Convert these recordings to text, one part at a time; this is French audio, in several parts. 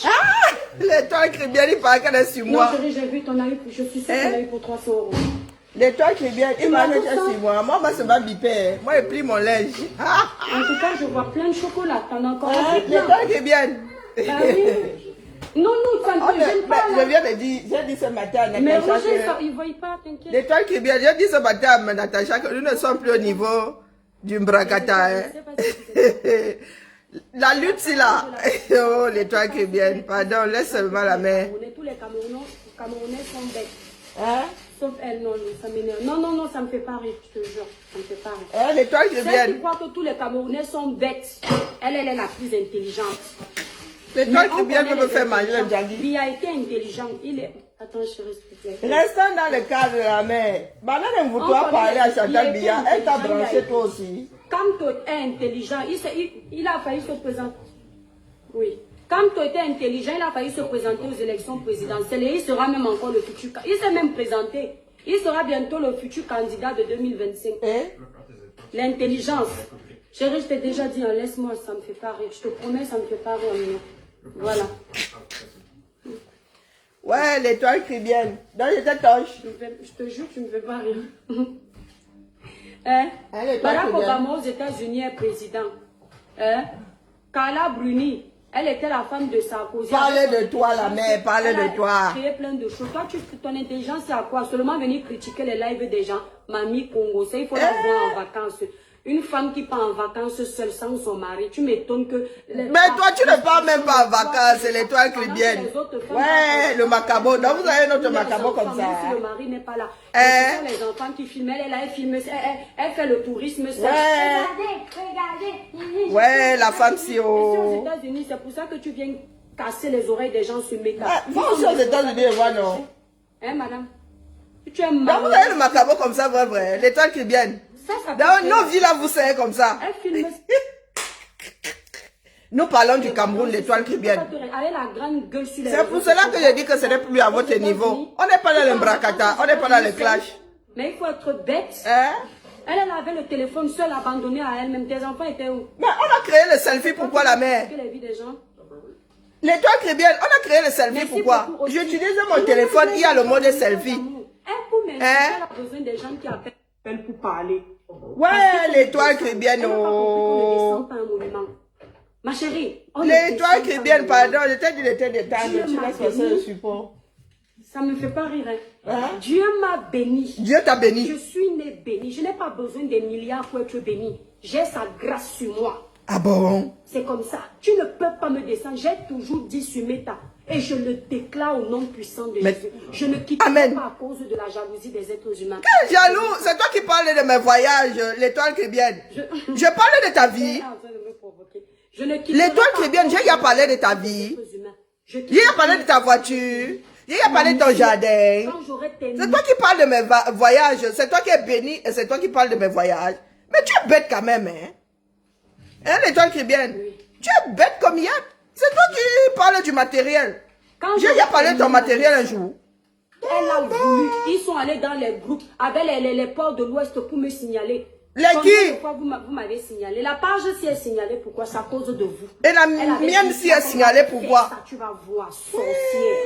Ah! L'étoile chrétienne, il paraît qu'elle est sur moi. Non, chérie, j'ai vu ton avis, je suis sûre qu'on a eu pour 300 €. L'étoile chrétienne, il paraît qu'elle est sur moi. Moi, c'est pas bipé. Moi, j'ai pris mon linge. En tout cas, je vois plein de chocolat. T'en as encore un plein. L'étoile chrétienne. Ah oui. Non, non, ça ne te gêne pas. Je viens de dire, j'ai dit ce matin à Natacha. Mais Roger, il ne voit pas, t'inquiète. L'étoile chrétienne, j'ai dit ce matin à Natacha que nous ne sommes plus au niveau du Mbrakata. La lutte, c'est là. Oh, l'étoile chrétienne. Pardon, laisse seulement la main. Tous les Camerounais sont bêtes. Hein? Sauf elle, non, ça m'énerve. Non, non, non, ça me fait pas rire, je te jure. Ça me fait pas rire. L'étoile Celle chrétienne. qui croit que tous les Camerounais sont bêtes, elle est la plus intelligente. L'étoile chrétienne veut me faire manger le djali. Il a été intelligent. Il est... Attends, chérie, s'il te plaît. Restons dans le cadre de la mer. Banane, vous doit parler à Chantal Biya. Elle t'a branché toi aussi. Quand tu es intelligent, il a failli se présenter. Oui. Quand tu étais intelligent, il a failli se présenter aux élections présidentielles et il sera même encore le futur. Il s'est même présenté. Il sera bientôt le futur candidat de 2025. L'intelligence. Chérie, je t'ai déjà dit, hein, laisse-moi, ça me fait pas rire. Je te promets, ça me fait pas rire. Voilà. Ouais, l'étoile chrétienne. Donc, je te touche. Je te jure, tu me fais pas rire. Barack Obama aux États-Unis est président. Carla Bruni, elle était la femme de Sarkozy. Parlez de toi, la mère, parlez de toi. Elle a créé plein de choses. Toi, ton intelligence, c'est à quoi? Seulement venir critiquer les lives des gens. Mamie Congo, ça, il faut la voir en vacances. Une femme qui part en vacances seule sans son mari, tu m'étonnes que... Mais toi, tu ne pars même pas en vacances, c'est l'étoile chrétienne. Ouais, le macabo. Donc, vous avez notre macabo comme ça. Si le mari n'est pas là. Ce sont les enfants qui filment. Elle filme, elle fait le tourisme seule. Regardez. Ouais, la femme si haut. Aux États-Unis, c'est pour ça que tu viens casser les oreilles des gens sur Meta. Va aussi aux États-Unis et voir, non? Hein, madame? Tu es Donc, malade. vous avez le macabo comme ça, vrai. L'étoile chrétienne. Dans nos villes là, vous savez comme ça. Nous parlons du Cameroun, l'étoile chrétienne. C'est pour cela que je dis que ce n'est plus à votre niveau. On n'est pas dans le Mbrakata, on n'est pas dans le clash. Mais il faut être bête. Elle avait le téléphone seul abandonné à elle-même. Tes enfants étaient où? Mais on a créé le selfie, pourquoi la mère? L'étoile chrétienne, on a créé le selfie, pourquoi? J'utilise mon téléphone, il y a le mode selfie. Elle a besoin des gens qui appellent pour parler. Ouais, l'étoile chrétienne, oh. Ma chérie, l'étoile chrétienne, pardon, je t'ai dit de te détendre, tu laisses passer le support. Ça me fait pas rire. Dieu m'a béni. Dieu t'a béni. Je suis née bénie. Je n'ai pas besoin des milliards pour être bénie. J'ai sa grâce sur moi. Ah bon? C'est comme ça. Tu ne peux pas me descendre. J'ai toujours dit sur Meta. Et je le déclare au nom puissant de Jésus. Je ne quitte pas à cause de la jalousie des êtres humains. Quel jaloux? C'est toi qui parles de mes voyages, l'étoile chrétienne. Je parle de ta vie. L'étoile chrétienne, j'ai déjà parlé de ta vie. J'ai déjà parlé de ta voiture. J'ai déjà parlé de ton jardin. C'est toi qui parles de mes voyages. C'est toi qui es béni et c'est toi qui parles de mes voyages. Mais tu es bête quand même, hein? Hein, l'étoile chrétienne? Tu es bête comme hier. C'est toi qui parles du matériel. J'ai déjà parlé de ton matériel un jour. Elle a voulu. Ils sont allés dans les groupes avec les ports de l'Ouest pour me signaler. Les qui? Pourquoi vous m'avez signalé? La page s'y est signalée. Pourquoi? C'est à cause de vous. Et la mienne s'y est signalée pourquoi? Tu vas voir, sorcière.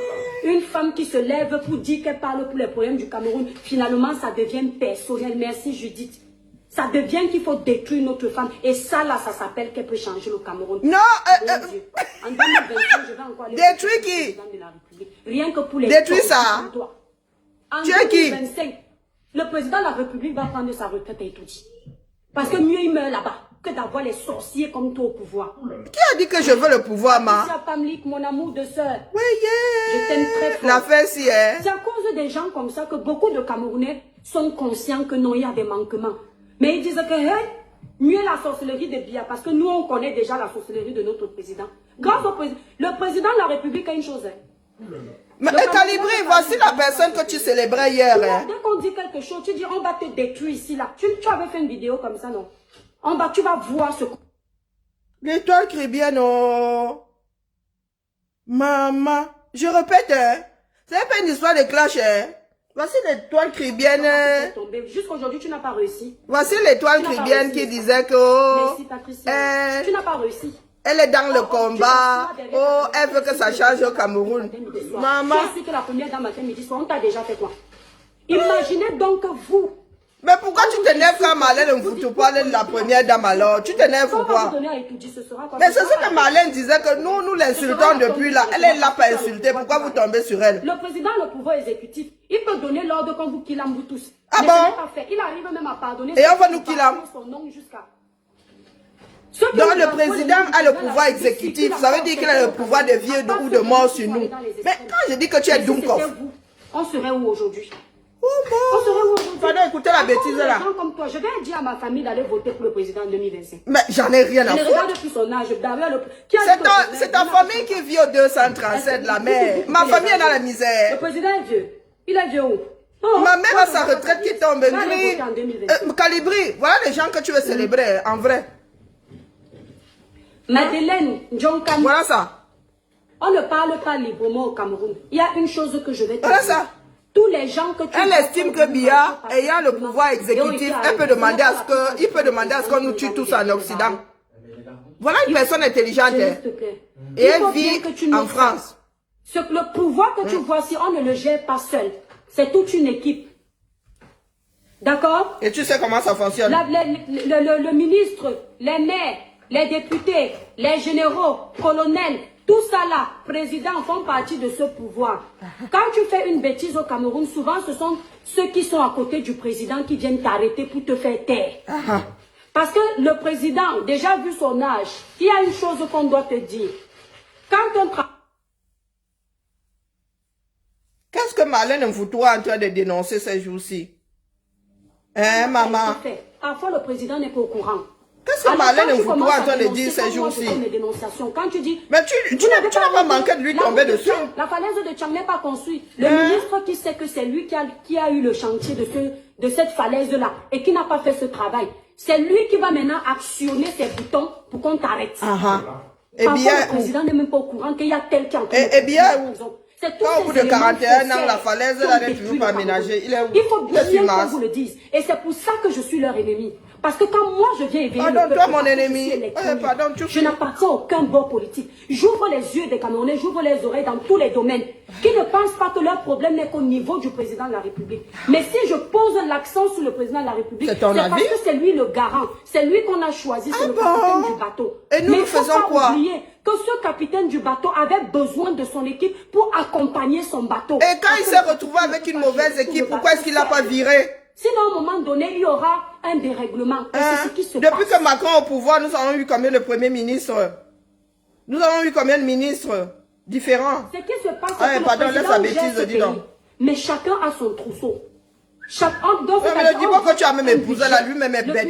Une femme qui se lève pour dire qu'elle parle pour les problèmes du Cameroun. Finalement, ça devient personnel. Merci Judith. Ça devient qu'il faut détruire notre femme. Et ça, là, ça s'appelle qu'elle peut changer le Cameroun. Non, en 2025, je vais encore aller détruire qui? Rien que pour les détruire ça. En 2025, le président de la République va prendre sa retraite et tout dit. Parce que mieux il meurt là-bas que d'avoir les sorciers comme toi au pouvoir. Qui a dit que je veux le pouvoir, ma? Mon amour de soeur. Oui, yeah. Je t'aime très fort. La fête, si, hein? C'est à cause des gens comme ça que beaucoup de Camerounais sont conscients que non, il y a des manquements. Mais ils disent que mieux la sorcellerie de Biya, parce que nous, on connaît déjà la sorcellerie de notre président. Grâce au président, le président de la République a une chose. Mais Calibré, voici la personne que tu célébrais hier. Dès qu'on dit quelque chose, tu dis on va te détruire ici, là. Tu avais fait une vidéo comme ça, non? En bas, tu vas voir ce... L'étoile chrétienne, oh. Maman, je répète, hein. C'est pas une histoire de clash, hein. Voici l'étoile chrétienne. Jusqu'aujourd'hui, tu n'as pas réussi. Voici l'étoile chrétienne qui disait que... Merci Patricia. Tu n'as pas réussi. Elle est dans le combat. Oh, elle veut que ça change au Cameroun. Maman. Tu as su que la première dame matin, midi, soir, on t'a déjà fait quoi? Imaginez donc que vous. Mais pourquoi tu t'énerves quand Marlène Mfoutou parle de la première dame alors? Tu t'énerves pourquoi? Mais c'est ce que Marlène disait que nous l'insultons depuis là. Elle est là pour insulter. Pourquoi vous tombez sur elle? Le président a le pouvoir exécutif. Il peut donner l'ordre quand vous killez tous. Ah mais bon? ce n'est pas fait. Il arrive même à pardonner. Et on va nous killer. Donc le président a le pouvoir exécutif. Ça veut dire qu'il a le pouvoir de vie ou de mort sur nous. Mais quand je dis que tu es Dunkov, on serait où aujourd'hui? Oh bon. On serait où aujourd'hui? Pardon, écoutez la bêtise là. Comme toi, je vais dire à ma famille d'aller voter pour le président en 2025. Mais j'en ai rien à Je ne foutre. regarde plus son âge. C'est ta famille qui vit au 237 la mère. Ma famille est dans la misère. Le président est vieux. Il est vieux où? Oh, ma mère a sa retraite qui tombe. Calibri, voilà les gens que tu veux célébrer en vrai. Madeleine Njonkam. Voilà ça. On ne parle pas librement au Cameroun. Il y a une chose que je vais te dire. Voilà ça. Tous les gens que tu... Elle estime que Biya, ayant le pouvoir exécutif, il peut demander à ce qu'on nous tue tous en Occident. Voilà une personne intelligente. Et elle vit en France. Le pouvoir que tu vois, si on ne le gère pas seul, c'est toute une équipe. D'accord? Et tu sais comment ça fonctionne? Le ministre, les maires, les députés, les généraux, colonels, tout ça là, président, font partie de ce pouvoir. Quand tu fais une bêtise au Cameroun, souvent ce sont ceux qui sont à côté du président qui viennent t'arrêter pour te faire taire. Parce que le président, déjà vu son âge, il y a une chose qu'on doit te dire. Quand on travaille... Qu'est-ce que Marlène Mfoutou est en train de dénoncer ces jours-ci? Hein, maman? Parfois, le président n'est pas au courant. Qu'est-ce que Marlène Mfoutou est en train de dire ces jours-ci? Quand tu dis... Mais tu n'as pas manqué de lui tomber dessus. La falaise de Tchang n'est pas construite. Le ministre qui sait que c'est lui qui a eu le chantier de cette falaise-là et qui n'a pas fait ce travail, c'est lui qui va maintenant actionner ses boutons pour qu'on t'arrête. Et bien... le président n'est même pas au courant qu'il y a tel qui est en train de... Et bien... Quand au bout de 41 ans, la falaise n'est toujours pas aménagée. Il faut bien qu'on vous le dise. Et c'est pour ça que je suis leur ennemi. Parce que quand moi je viens éveiller le peuple, toi mon ennemi, je n'appartiens à aucun bord politique. J'ouvre les yeux des Camerounais, j'ouvre les oreilles dans tous les domaines. Qui ne pensent pas que leur problème n'est qu'au niveau du président de la République. Mais si je pose l'accent sur le président de la République, c'est parce que c'est lui le garant. C'est lui qu'on a choisi, c'est le capitaine du bateau. Et nous faisons quoi? Oublier que ce capitaine du bateau avait besoin de son équipe pour accompagner son bateau. Et quand il s'est retrouvé avec une mauvaise équipe, pourquoi est-ce qu'il n'a pas viré? Sinon, à un moment donné, il y aura un dérèglement. C'est ce qui se Depuis que Macron est au pouvoir, nous avons eu combien de premiers ministres? Nous avons eu combien de ministres différents? Ce qui se passe, c'est pardon, laisse la bêtise, dis donc. Mais chacun a son trousseau. Mais dis-moi que tu as même épousé là, lui-même est bête.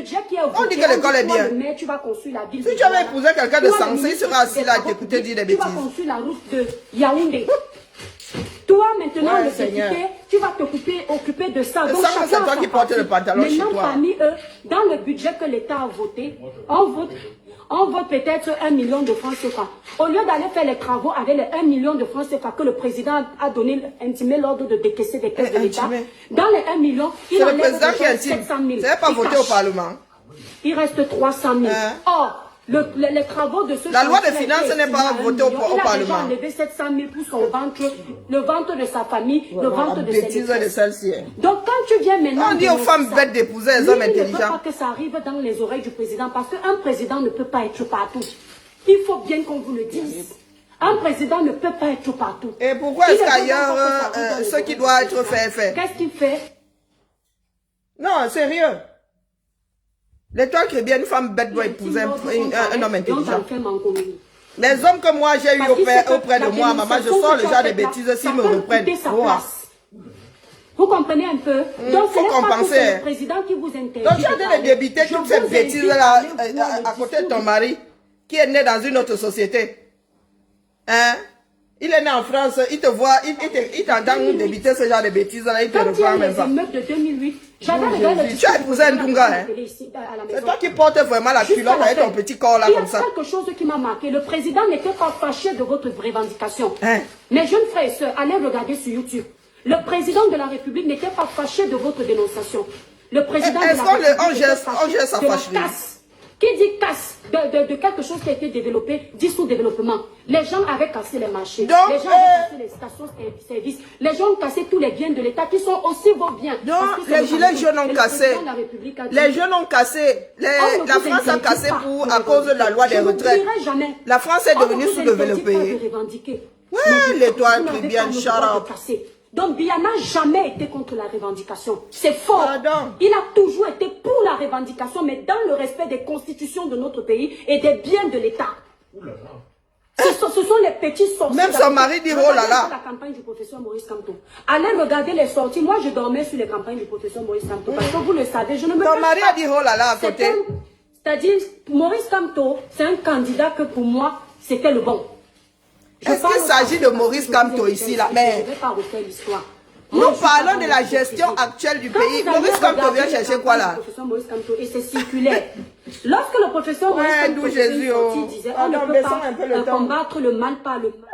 On dit que l'école est bien. Tu vas construire la ville. Si tu avais épousé quelqu'un de sensé, il sera assis là à t'écouter dire des bêtises. Tu vas construire la route de Yaoundé. Toi, maintenant, le député, tu vas t'occuper de ça. Donc, c'est toi qui portes le pantalon chez toi. Maintenant, parmi eux, dans le budget que l'État a voté, on vote peut-être 1 million de francs CFA. Au lieu d'aller faire les travaux avec les 1 million de francs CFA que le président a donné, intimé l'ordre de décaisser des caisses de l'État, dans les 1 million, il enlève le président qui intime. 700 000. C'est pas voté au Parlement. Il reste 300 000. Or, les travaux de ce... La loi de finances n'est pas votée au Parlement. Il a déjà enlevé 700 000 pour son ventre, le ventre de sa famille, le ventre de ses enfants. Donc quand tu viens maintenant... On dit aux femmes bêtes d'épouser les hommes intelligents. Il ne faut pas que ça arrive dans les oreilles du président parce qu'un président ne peut pas être partout. Il faut bien qu'on vous le dise. Un président ne peut pas être partout. Et pourquoi est-ce qu'ailleurs, ce qui doit être fait? Qu'est-ce qu'il fait? Non, sérieux. L'étoile qui est bien, une femme bête doit épouser un homme intelligent. Les hommes que moi j'ai eu auprès de moi, maman, je sors le genre de bêtises s'ils me reprennent. Vous comprenez un peu? Donc, il faut compenser. C'est le président qui vous interdit. Donc, tu as de débiter toutes ces bêtises-là à côté de ton mari, qui est né dans une autre société. Hein? Il est né en France, il te voit, il t'entend débiter ce genre de bêtises-là, il te reprend même pas. De 2008, tu as épousé un Dunga, hein? C'est toi qui portes vraiment la culotte avec ton petit corps là comme ça. Il y a quelque chose qui m'a marqué. Le président n'était pas fâché de votre revendication. Mes jeunes frères et sœurs, allez regarder sur YouTube. Le président de la République n'était pas fâché de votre dénonciation. Le président de la République on gère sa fâcherie. Qui dit casse de quelque chose qui a été développé, dit sous-développement. Les gens avaient cassé les marchés, donc, les gens avaient cassé les stations-service, les gens ont cassé tous les biens de l'État qui sont aussi vos biens. Donc, les gilets jaunes ont cassé. Les jeunes ont cassé. La France a cassé à cause de la loi des retraites. La France est devenue sous-développée. Ouais, l'étoile Caribbean, shut up. Donc, Biya n'a jamais été contre la revendication. C'est faux. Pardon. Il a toujours été pour la revendication, mais dans le respect des constitutions de notre pays et des biens de l'État. Ce sont les petits sorciers. Même son mari dit, oh là là. La campagne du professeur Maurice Kamto. Allez regarder les sorties. Moi, je dormais sur les campagnes du professeur Maurice Kamto. Parce que vous le savez, je ne me Ton mari a dit, oh là là, à côté. C'est-à-dire, Maurice Kamto, c'est un candidat que pour moi, c'était le bon. Est-ce qu'il s'agit de Maurice Kamto ici, là? Mais nous parlons de la gestion actuelle du pays. Maurice Kamto vient chercher quoi là? Et c'est circulaire. Lorsque le professeur Maurice Kamto disait on ne peut pas combattre le mal par le mal.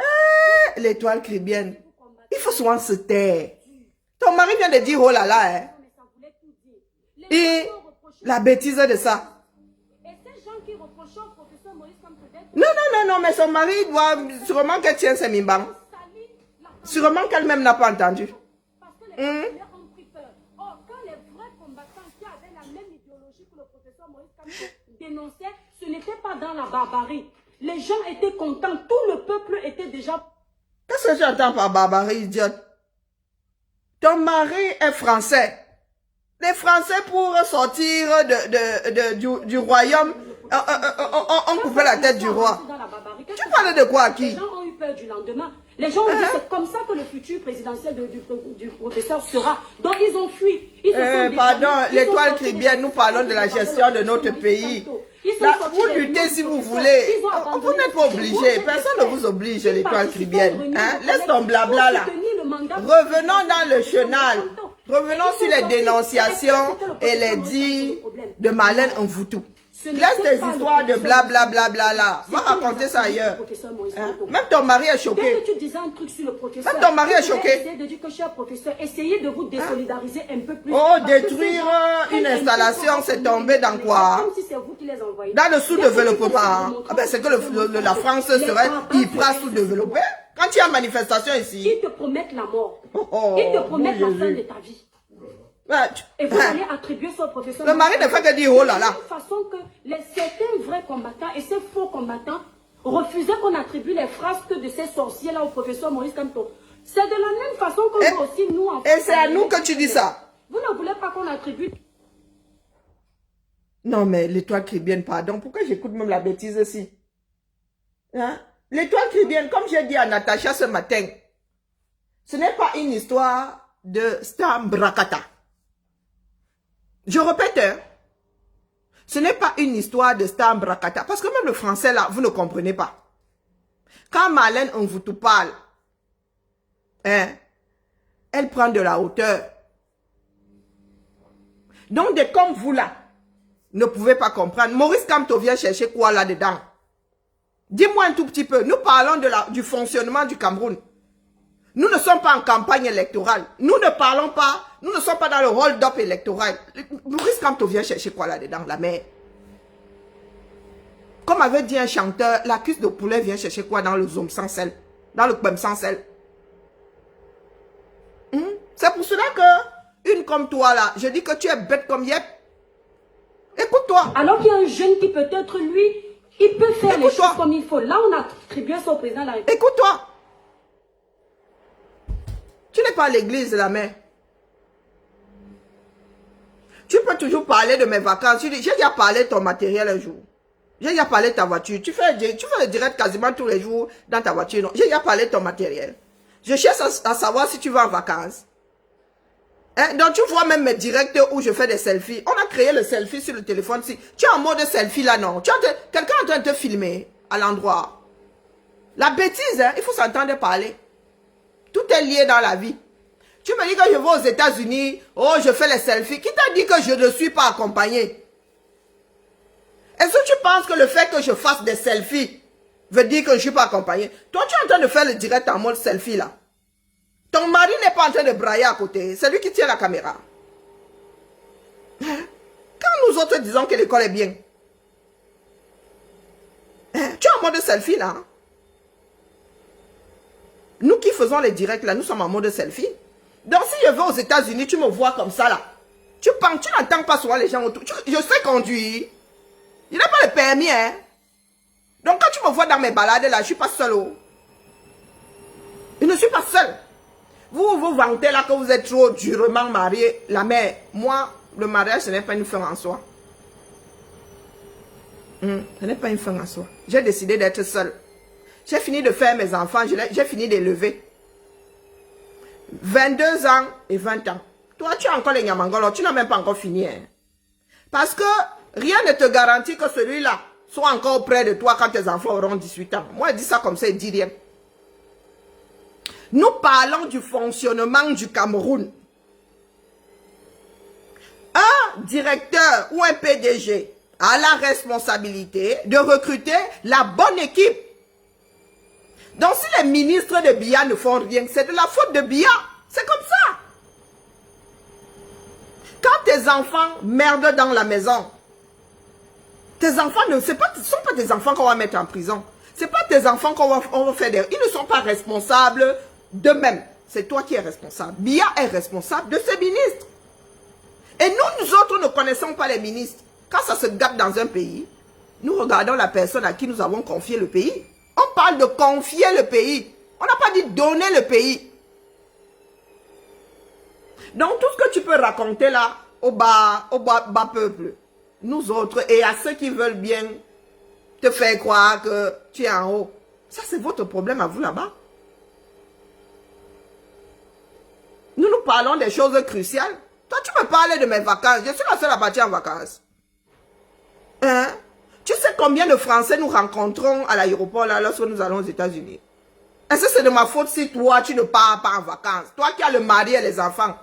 L'étoile caribéenne. Il faut souvent se taire. Ton mari vient de dire oh là là. Hein. Et la bêtise de ça. Non, non, non, non, mais son mari doit sûrement qu'elle tient ses mimbang. Sûrement qu'elle-même n'a pas entendu. Parce que les gens ont pris peur. Or, quand les vrais combattants qui avaient la même idéologie que le professeur Maurice Kamto dénonçaient, ce n'était pas dans la barbarie. Les gens étaient contents, tout le peuple était déjà... Qu'est-ce que j'entends par barbarie, idiote? Ton mari est français. Les Français, pour sortir du royaume, on coupait la tête du roi. Tu parles de quoi à qui? Les gens ont eu peur du lendemain. Les gens ont dit c'est comme ça que le futur présidentiel du professeur sera. Donc ils ont fui. Pardon, l'étoile caribéenne, nous parlons de la gestion de notre pays. Là, vous luttez si vous voulez. Vous n'êtes pas obligé. Personne ne vous oblige, l'étoile caribéenne. Hein? Laisse ton blabla là. Revenons dans le chenal. Revenons sur les dénonciations et les dits de Marlène Mvoutou. Laisse tes histoires de blablabla là. Va raconter ça ailleurs. Hein? Même ton mari est choqué. Même ton mari est choqué. Essayez de vous désolidariser un peu plus. Oh, détruire une installation, c'est tombé dans quoi? Dans le sous-développement. Ah ben, c'est que la France serait hyper sous-développée. Quand il y a manifestation ici. Ils te promettent la mort. Ils te promettent la fin de ta vie. Et vous allez attribuer ça au professeur. Le mari ne fait que dire oh là là. De la façon que certains vrais combattants et ces faux combattants refusaient qu'on attribue les frasques de ces sorciers là au professeur Maurice Kamto. C'est de la même façon que nous aussi, nous en fait. Et c'est à nous que tu dis ça. Vous ne voulez pas qu'on attribue. Non mais l'étoile caribéenne, pardon. Pourquoi j'écoute même la bêtise ici? Hein? L'étoile caribéenne, comme j'ai dit à Natacha ce matin, ce n'est pas une histoire de Stambrakata. Je répète, hein, ce n'est pas une histoire de Stambrakata. Parce que même le français là, vous ne comprenez pas. Quand Marlène Mvoutou parle, hein, elle prend de la hauteur. Donc des comme vous là, ne pouvez pas comprendre. Maurice Kamto vient chercher quoi là-dedans? Dis-moi un tout petit peu. Nous parlons du fonctionnement du Cameroun. Nous ne sommes pas en campagne électorale. Nous ne parlons pas, nous ne sommes pas dans le hold-up électoral. Maurice Kamto vient chercher quoi là-dedans, la mer? Comme avait dit un chanteur, la cuisse de poulet vient chercher quoi dans le zoom sans sel? Dans le pum sans sel? C'est pour cela que, une comme toi là, je dis que tu es bête comme yep. Écoute-toi. Alors qu'il y a un jeune qui peut-être lui, il peut faire les choses comme il faut. Là, on a attribué ça au président de la République. Écoute-toi. Tu n'es pas à l'église, la mère. Tu peux toujours parler de mes vacances. J'ai déjà parlé de ton matériel un jour. J'ai déjà parlé de ta voiture. Tu fais le direct quasiment tous les jours dans ta voiture. J'ai déjà parlé de ton matériel. Je cherche à savoir si tu vas en vacances. Hein? Donc tu vois même mes directs où je fais des selfies. On a créé le selfie sur le téléphone. Si tu es en mode selfie là, non. Quelqu'un est en train de te filmer à l'endroit. La bêtise, hein? Il faut s'entendre parler. Tout est lié dans la vie. Tu me dis que je vais aux États-Unis, oh, je fais les selfies. Qui t'a dit que je ne suis pas accompagné? Est-ce que tu penses que le fait que je fasse des selfies veut dire que je ne suis pas accompagné? Toi, tu es en train de faire le direct en mode selfie là. Ton mari n'est pas en train de brailler à côté. C'est lui qui tient la caméra. Quand nous autres disons que l'école est bien, Hein? Tu es en mode selfie là. Hein? Nous qui faisons les directs là, nous sommes en mode selfie. Donc si je vais aux États-Unis, tu me vois comme ça là. Tu n'entends pas souvent les gens autour. Je sais conduire. Je n'ai pas le permis. Hein? Donc quand tu me vois dans mes balades là, je ne suis pas seule. Oh. Je ne suis pas seule. Vous vous vantez là que vous êtes trop durement mariés. La mère, moi, le mariage, ce n'est pas une fin en soi. Ce n'est pas une fin en soi. J'ai décidé d'être seule. J'ai fini de faire mes enfants, j'ai fini d'élever. 22 ans et 20 ans. Toi, tu as encore les Nyamangolo, tu n'as même pas encore fini. Hein. Parce que rien ne te garantit que celui-là soit encore près de toi quand tes enfants auront 18 ans. Moi, je dis ça comme ça, il dit rien. Nous parlons du fonctionnement du Cameroun. Un directeur ou un PDG a la responsabilité de recruter la bonne équipe. Donc si les ministres de Biya ne font rien, c'est de la faute de Biya. C'est comme ça. Quand tes enfants merdent dans la maison, tes enfants ne sont pas tes enfants qu'on va mettre en prison. Ce n'est pas tes enfants qu'on va faire des... Ils ne sont pas responsables d'eux-mêmes. C'est toi qui es responsable. Biya est responsable de ses ministres. Et nous autres ne connaissons pas les ministres. Quand ça se gâte dans un pays, nous regardons la personne à qui nous avons confié le pays. On parle de confier le pays. On n'a pas dit donner le pays. Donc tout ce que tu peux raconter là, au bas peuple, nous autres, et à ceux qui veulent bien te faire croire que tu es en haut, ça c'est votre problème à vous là-bas. Nous parlons des choses cruciales. Toi tu me parles de mes vacances, je suis la seule à partir en vacances. Hein? Tu sais combien de Français nous rencontrons à l'aéroport là lorsque nous allons aux États-Unis? Est-ce que c'est de ma faute si toi tu ne pars pas en vacances? Toi qui as le mari et les enfants.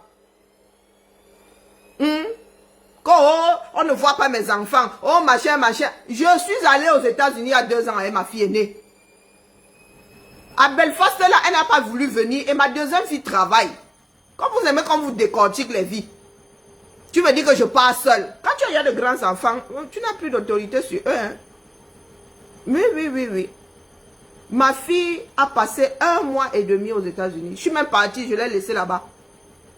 Oh, on ne voit pas mes enfants. Oh machin, machin. Je suis allée aux États-Unis il y a 2 ans et ma fille est née. À Belfast là, elle n'a pas voulu venir et ma deuxième fille travaille. Quand vous aimez quand vous décortique les vies. Tu me dis que je pars seule. Quand tu as de grands enfants, tu n'as plus d'autorité sur eux. Hein? Oui. Ma fille a passé 1 mois et demi aux États-Unis. Je suis même partie, je l'ai laissée là-bas.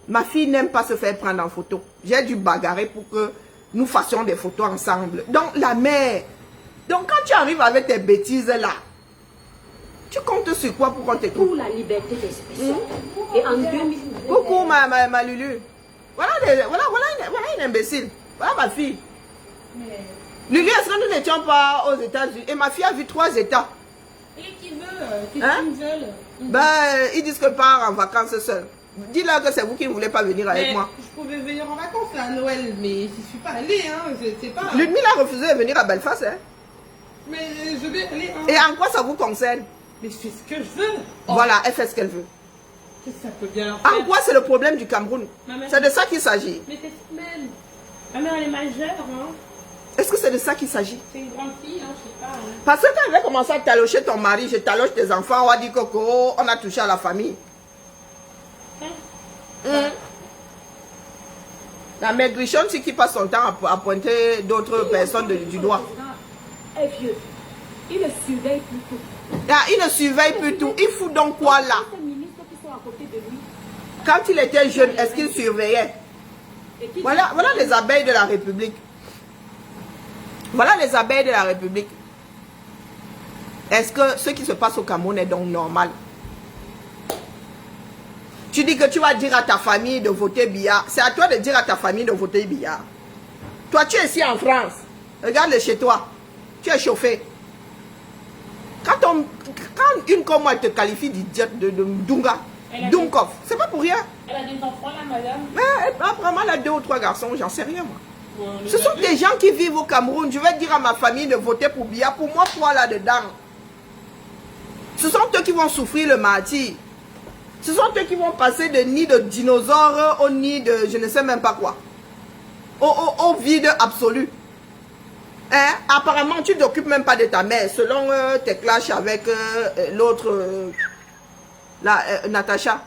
Ma fille n'aime pas se faire prendre en photo. J'ai dû bagarrer pour que nous fassions des photos ensemble. Donc la mère. Donc quand tu arrives avec tes bêtises là, tu comptes sur quoi pour qu'on t'écoute? Pour la liberté d'expression. Et en 2000... Coucou ma Lulu. Voilà une imbécile. Voilà ma fille. Mais... Lulu, est-ce que nous n'étions pas aux États-Unis? Et ma fille a vu 3 États. Et qui veut? Qu'est-ce qu'ils veulent? Ben, ils disent que part en vacances seul. Dis-leur que c'est vous qui ne voulez pas venir avec moi. Je pouvais venir en vacances là, à Noël, mais je suis pas allée, hein. Je sais pas. Ludmilla a refusé de venir à Belfast, hein. Mais je vais aller, hein. Et en quoi ça vous concerne? Mais je fais ce que je veux. Oh. Voilà, elle fait ce qu'elle veut. Qu'est-ce que ça peut bien leur faire? En quoi c'est le problème du Cameroun? C'est de ça qu'il s'agit. Mais t'es même. Ma mère elle est majeure, hein. Est-ce que c'est de ça qu'il s'agit? C'est une grande fille, hein, je sais pas. Hein. Parce que quand elle va commencer à talocher ton mari, je taloche tes enfants, on va dire Coco, on a touché à la famille. La maigrichonne, c'est qui passe son temps à pointer d'autres personnes du doigt. Est vieux. Il ne surveille plus tout. Ah, il ne surveille plus tout. Il fout donc quoi là? Ces ministres qui sont à côté de lui. Quand il était jeune, est-ce qu'il surveillait? Voilà les abeilles de la République. Voilà les abeilles de la République. Est-ce que ce qui se passe au Cameroun est donc normal? Tu dis que tu vas dire à ta famille de voter Biya. C'est à toi de dire à ta famille de voter Biya. Toi, tu es ici en France. Regarde chez toi. Tu es chauffé. Quand une comme moi te qualifie d'idiote de Dunga, Dunkov, c'est pas pour rien. Elle a des enfants là, madame? Mais apparemment, elle a 2 ou 3 garçons, j'en sais rien moi. Ce sont des gens qui vivent au Cameroun. Je vais dire à ma famille de voter pour Biya. Pour moi, toi là-dedans. Ce sont eux qui vont souffrir le martyre. Ce sont eux qui vont passer de nid de dinosaures au nid de je ne sais même pas quoi. Au vide absolu. Hein? Apparemment, tu ne t'occupes même pas de ta mère. Selon tes clashs avec l'autre, Natacha.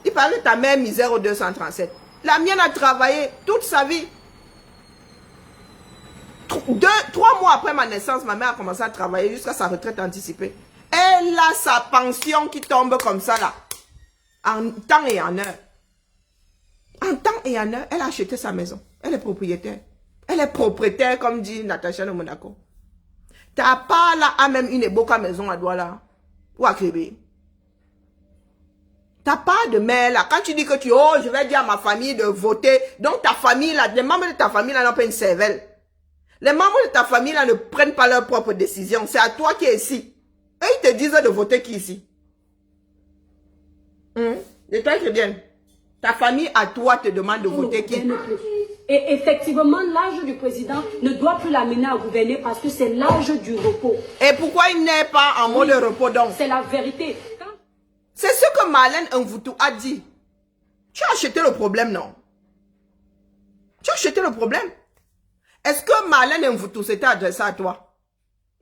Il parlait de ta mère misère au 237. La mienne a travaillé toute sa vie. 3 mois après ma naissance, ma mère a commencé à travailler jusqu'à sa retraite anticipée. Elle a sa pension qui tombe comme ça là. En temps et en heure. En temps et en heure, elle a acheté sa maison. Elle est propriétaire. Elle est propriétaire, comme dit Natacha de Monaco. Ta part là a même une éboca maison à Douala. Ou à Crébé. Ta part de mère là, quand tu dis que oh, je vais dire à ma famille de voter, donc ta famille là, les membres de ta famille là n'ont pas une cervelle. Les membres de ta famille là ne prennent pas leurs propres décisions. C'est à toi qui es ici. Et ils te disent de voter qui ici? Et toi, c'est bien. Ta famille à toi te demande de voter qui? Et effectivement, l'âge du président ne doit plus l'amener à gouverner parce que c'est l'âge du repos. Et pourquoi il n'est pas en mode repos donc? C'est la vérité. C'est ce que Marlène Mvoutou a dit. Tu as acheté le problème, non? Tu as acheté le problème? Est-ce que Marlène Mvoutou s'était adressé à toi?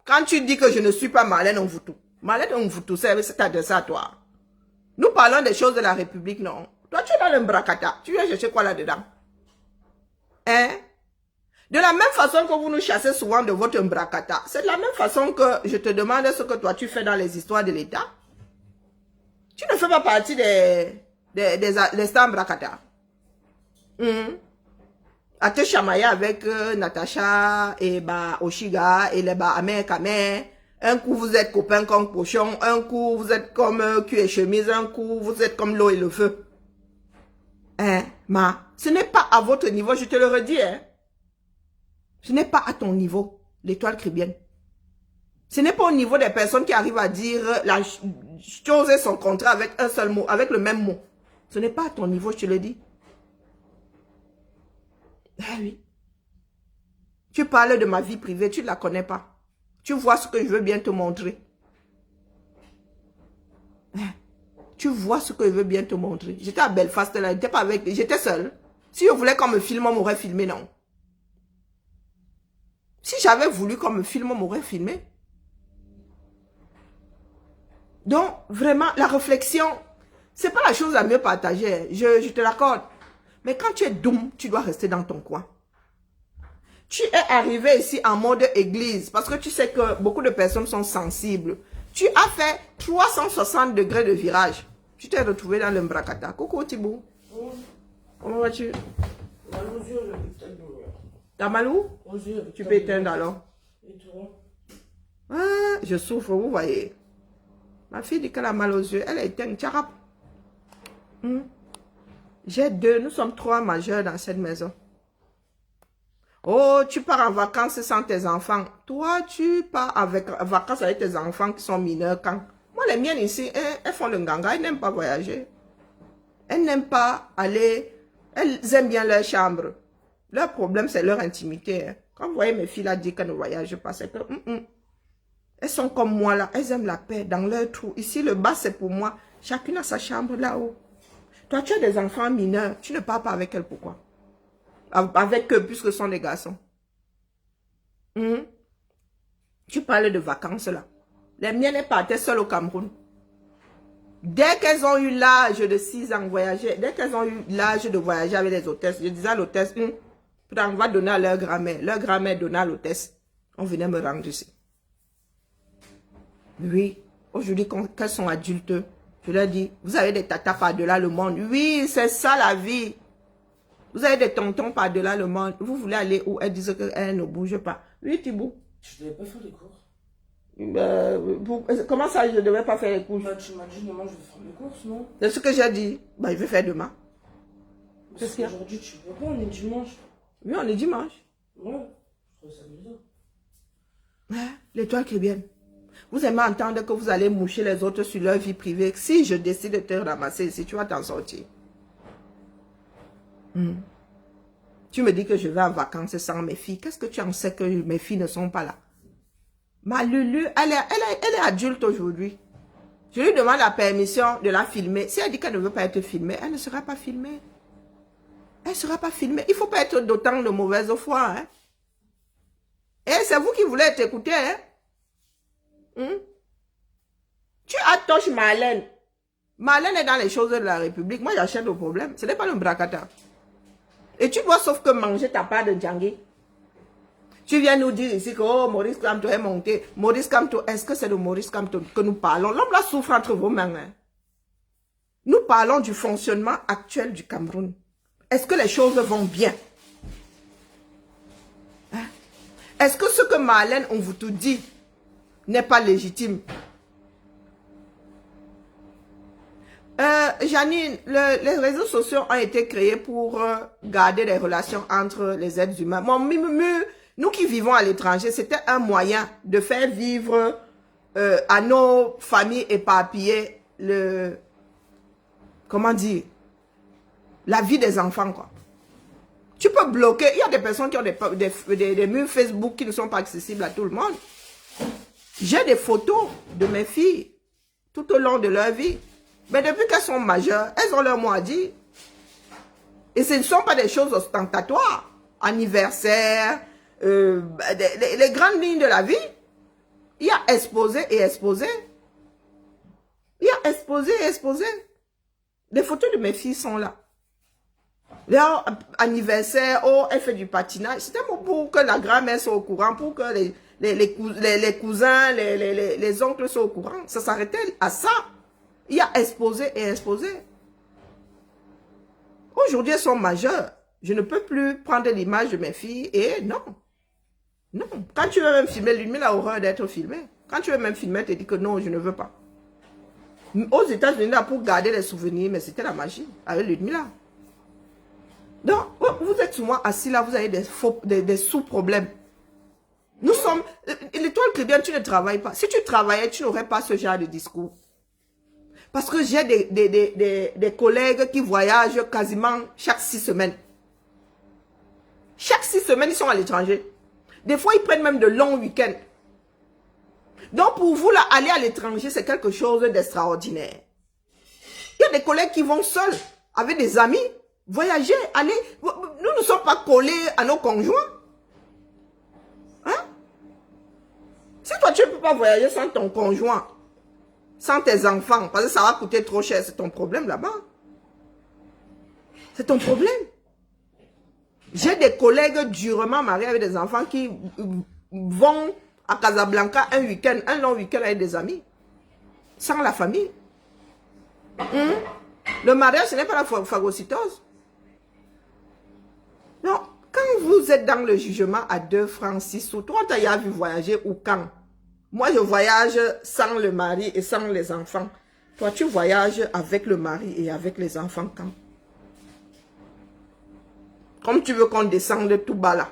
Quand tu dis que je ne suis pas Marlène Mvoutou, Marlène Mvoutou s'est adressé à toi. Nous parlons des choses de la République, non? Toi, tu es dans le bracata. Tu viens chercher quoi là-dedans? Hein? De la même façon que vous nous chassez souvent de votre bracata, c'est de la même façon que je te demande ce que toi tu fais dans les histoires de l'État. Tu ne fais pas partie des stars bracata. À te chamailler avec Natacha et Oshiga et les Amer. Un coup vous êtes copains comme cochon, un coup vous êtes comme cul et chemise, un coup vous êtes comme l'eau et le feu. Hein, ce n'est pas à votre niveau, je te le redis, hein. Ce n'est pas à ton niveau, l'étoile caribéenne. Ce n'est pas au niveau des personnes qui arrivent à dire la chose et son contrat avec un seul mot, avec le même mot. Ce n'est pas à ton niveau, je te le dis. Eh oui. Tu parles de ma vie privée, tu ne la connais pas. Tu vois ce que je veux bien te montrer. Tu vois ce que je veux bien te montrer. J'étais à Belfast là, j'étais pas avec, j'étais seule. Si je voulais qu'on me filme, on m'aurait filmé, non. Si j'avais voulu qu'on me filme, on m'aurait filmé. Donc, vraiment, la réflexion, c'est pas la chose la mieux partagée. Je te l'accorde. Mais quand tu es doum, tu dois rester dans ton coin. Tu es arrivé ici en mode église parce que tu sais que beaucoup de personnes sont sensibles. Tu as fait 360 degrés de virage. Tu t'es retrouvé dans le Mbrakata. Coucou Thibou. Comment vas-tu? T'as mal où? Tu peux éteindre alors. Ah, je souffre, vous voyez. Ma fille dit qu'elle a mal aux yeux. Elle est éteinte. Tcharap. J'ai 2, nous sommes 3 majeurs dans cette maison. Oh, tu pars en vacances sans tes enfants. Toi, tu pars en vacances avec tes enfants qui sont mineurs quand? Moi, les miennes ici, elles font le ganga, elles n'aiment pas voyager. Elles n'aiment pas aller, elles aiment bien leur chambre. Leur problème, c'est leur intimité. Hein. Quand vous voyez mes filles là dire qu'elles ne voyagent pas, c'est que... Elles sont comme moi là, elles aiment la paix dans leur trou. Ici, le bas, c'est pour moi. Chacune a sa chambre là-haut. Toi, tu as des enfants mineurs, tu ne pars pas avec elles, pourquoi? Avec eux, puisque ce sont des garçons. Tu parles de vacances là. Les miennes, elles partaient seules au Cameroun. Dès qu'elles ont eu l'âge de 6 ans voyager, dès qu'elles ont eu l'âge de voyager avec les hôtesses, je disais à l'hôtesse, on va donner à leur grand-mère. Leur grand-mère donnait à l'hôtesse. On venait me rendre ici. Oui, aujourd'hui, qu'elles sont adultes, je leur dis, vous avez des tatas par-delà le monde. Oui, c'est ça la vie. Vous avez des tontons par-delà le monde. Vous voulez aller où? Elles disent qu'elles ne bougent pas. Oui, Thibou. Je ne devais pas faire les courses. Comment ça, je ne devais pas faire les courses? Tu m'as dit, maman, je vais faire les courses, non? C'est ce que j'ai dit. Je vais faire demain. Parce qu'aujourd'hui, tu peux pas, on est dimanche. Oui, on est dimanche. Ouais, je trouve ça bizarre. Ouais, l'étoile caribéenne. Vous aimez entendre que vous allez moucher les autres sur leur vie privée. Si je décide de te ramasser ici, tu vas t'en sortir. Tu me dis que je vais en vacances sans mes filles. Qu'est-ce que tu en sais que mes filles ne sont pas là? Ma Lulu, elle est adulte aujourd'hui. Je lui demande la permission de la filmer. Si elle dit qu'elle ne veut pas être filmée, elle ne sera pas filmée. Elle ne sera pas filmée. Il ne faut pas être d'autant de mauvaise foi. Hein? Et c'est vous qui voulez t'écouter. Hein? Tu attoches Marlène. Marlène est dans les choses de la République. Moi, j'achète le problème. Ce n'est pas le bracata. Et tu dois sauf que manger ta part de djangui. Tu viens nous dire ici que oh, Maurice Kamto est monté. Maurice Kamto, est-ce que c'est de Maurice Kamto que nous parlons? L'homme là souffre entre vos mains. Hein. Nous parlons du fonctionnement actuel du Cameroun. Est-ce que les choses vont bien? Hein? Est-ce que ce que Marlène, on vous tout dit, n'est pas légitime? Janine, les réseaux sociaux ont été créés pour garder les relations entre les êtres humains. Nous qui vivons à l'étranger, c'était un moyen de faire vivre à nos familles éparpillées comment dire, la vie des enfants, quoi. Tu peux bloquer, il y a des personnes qui ont des murs Facebook qui ne sont pas accessibles à tout le monde. J'ai des photos de mes filles tout au long de leur vie. Mais depuis qu'elles sont majeures, elles ont leur mot à dire. Et ce ne sont pas des choses ostentatoires. Anniversaire, les grandes lignes de la vie. Il y a exposé et exposé. Il y a exposé et exposé. Les photos de mes filles sont là. Leur anniversaire, oh, elle fait du patinage. C'était pour que la grand-mère soit au courant, pour que les cousins, les oncles soient au courant. Ça s'arrêtait à ça. Il y a exposé et exposé. Aujourd'hui, elles sont majeures. Je ne peux plus prendre l'image de mes filles et non. Non. Quand tu veux même filmer, Ludmilla a horreur d'être filmée. Quand tu veux même filmer, tu dis que non, je ne veux pas. Aux États-Unis, là, pour garder les souvenirs, mais c'était la magie avec Ludmilla. Donc, vous êtes souvent assis là, vous avez des sous-problèmes. Nous sommes... L'étoile chrétienne, tu ne travailles pas. Si tu travaillais, tu n'aurais pas ce genre de discours. Parce que j'ai des collègues qui voyagent quasiment chaque 6 semaines. Chaque 6 semaines, ils sont à l'étranger. Des fois, ils prennent même de longs week-ends. Donc, pour vous, là, aller à l'étranger, c'est quelque chose d'extraordinaire. Il y a des collègues qui vont seuls, avec des amis, voyager, aller. Nous ne sommes pas collés à nos conjoints. Hein? Si toi, tu ne peux pas voyager sans ton conjoint, sans tes enfants, parce que ça va coûter trop cher, c'est ton problème là-bas. C'est ton problème. J'ai des collègues durement mariés avec des enfants qui vont à Casablanca un week-end, un long week-end avec des amis, sans la famille. Le mariage, ce n'est pas la phagocytose. Non, quand vous êtes dans le jugement à 2 francs 6 sous, toi, tu as vu voyager ou quand? Moi, je voyage sans le mari et sans les enfants. Toi, tu voyages avec le mari et avec les enfants quand? Comme tu veux qu'on descende tout bas là.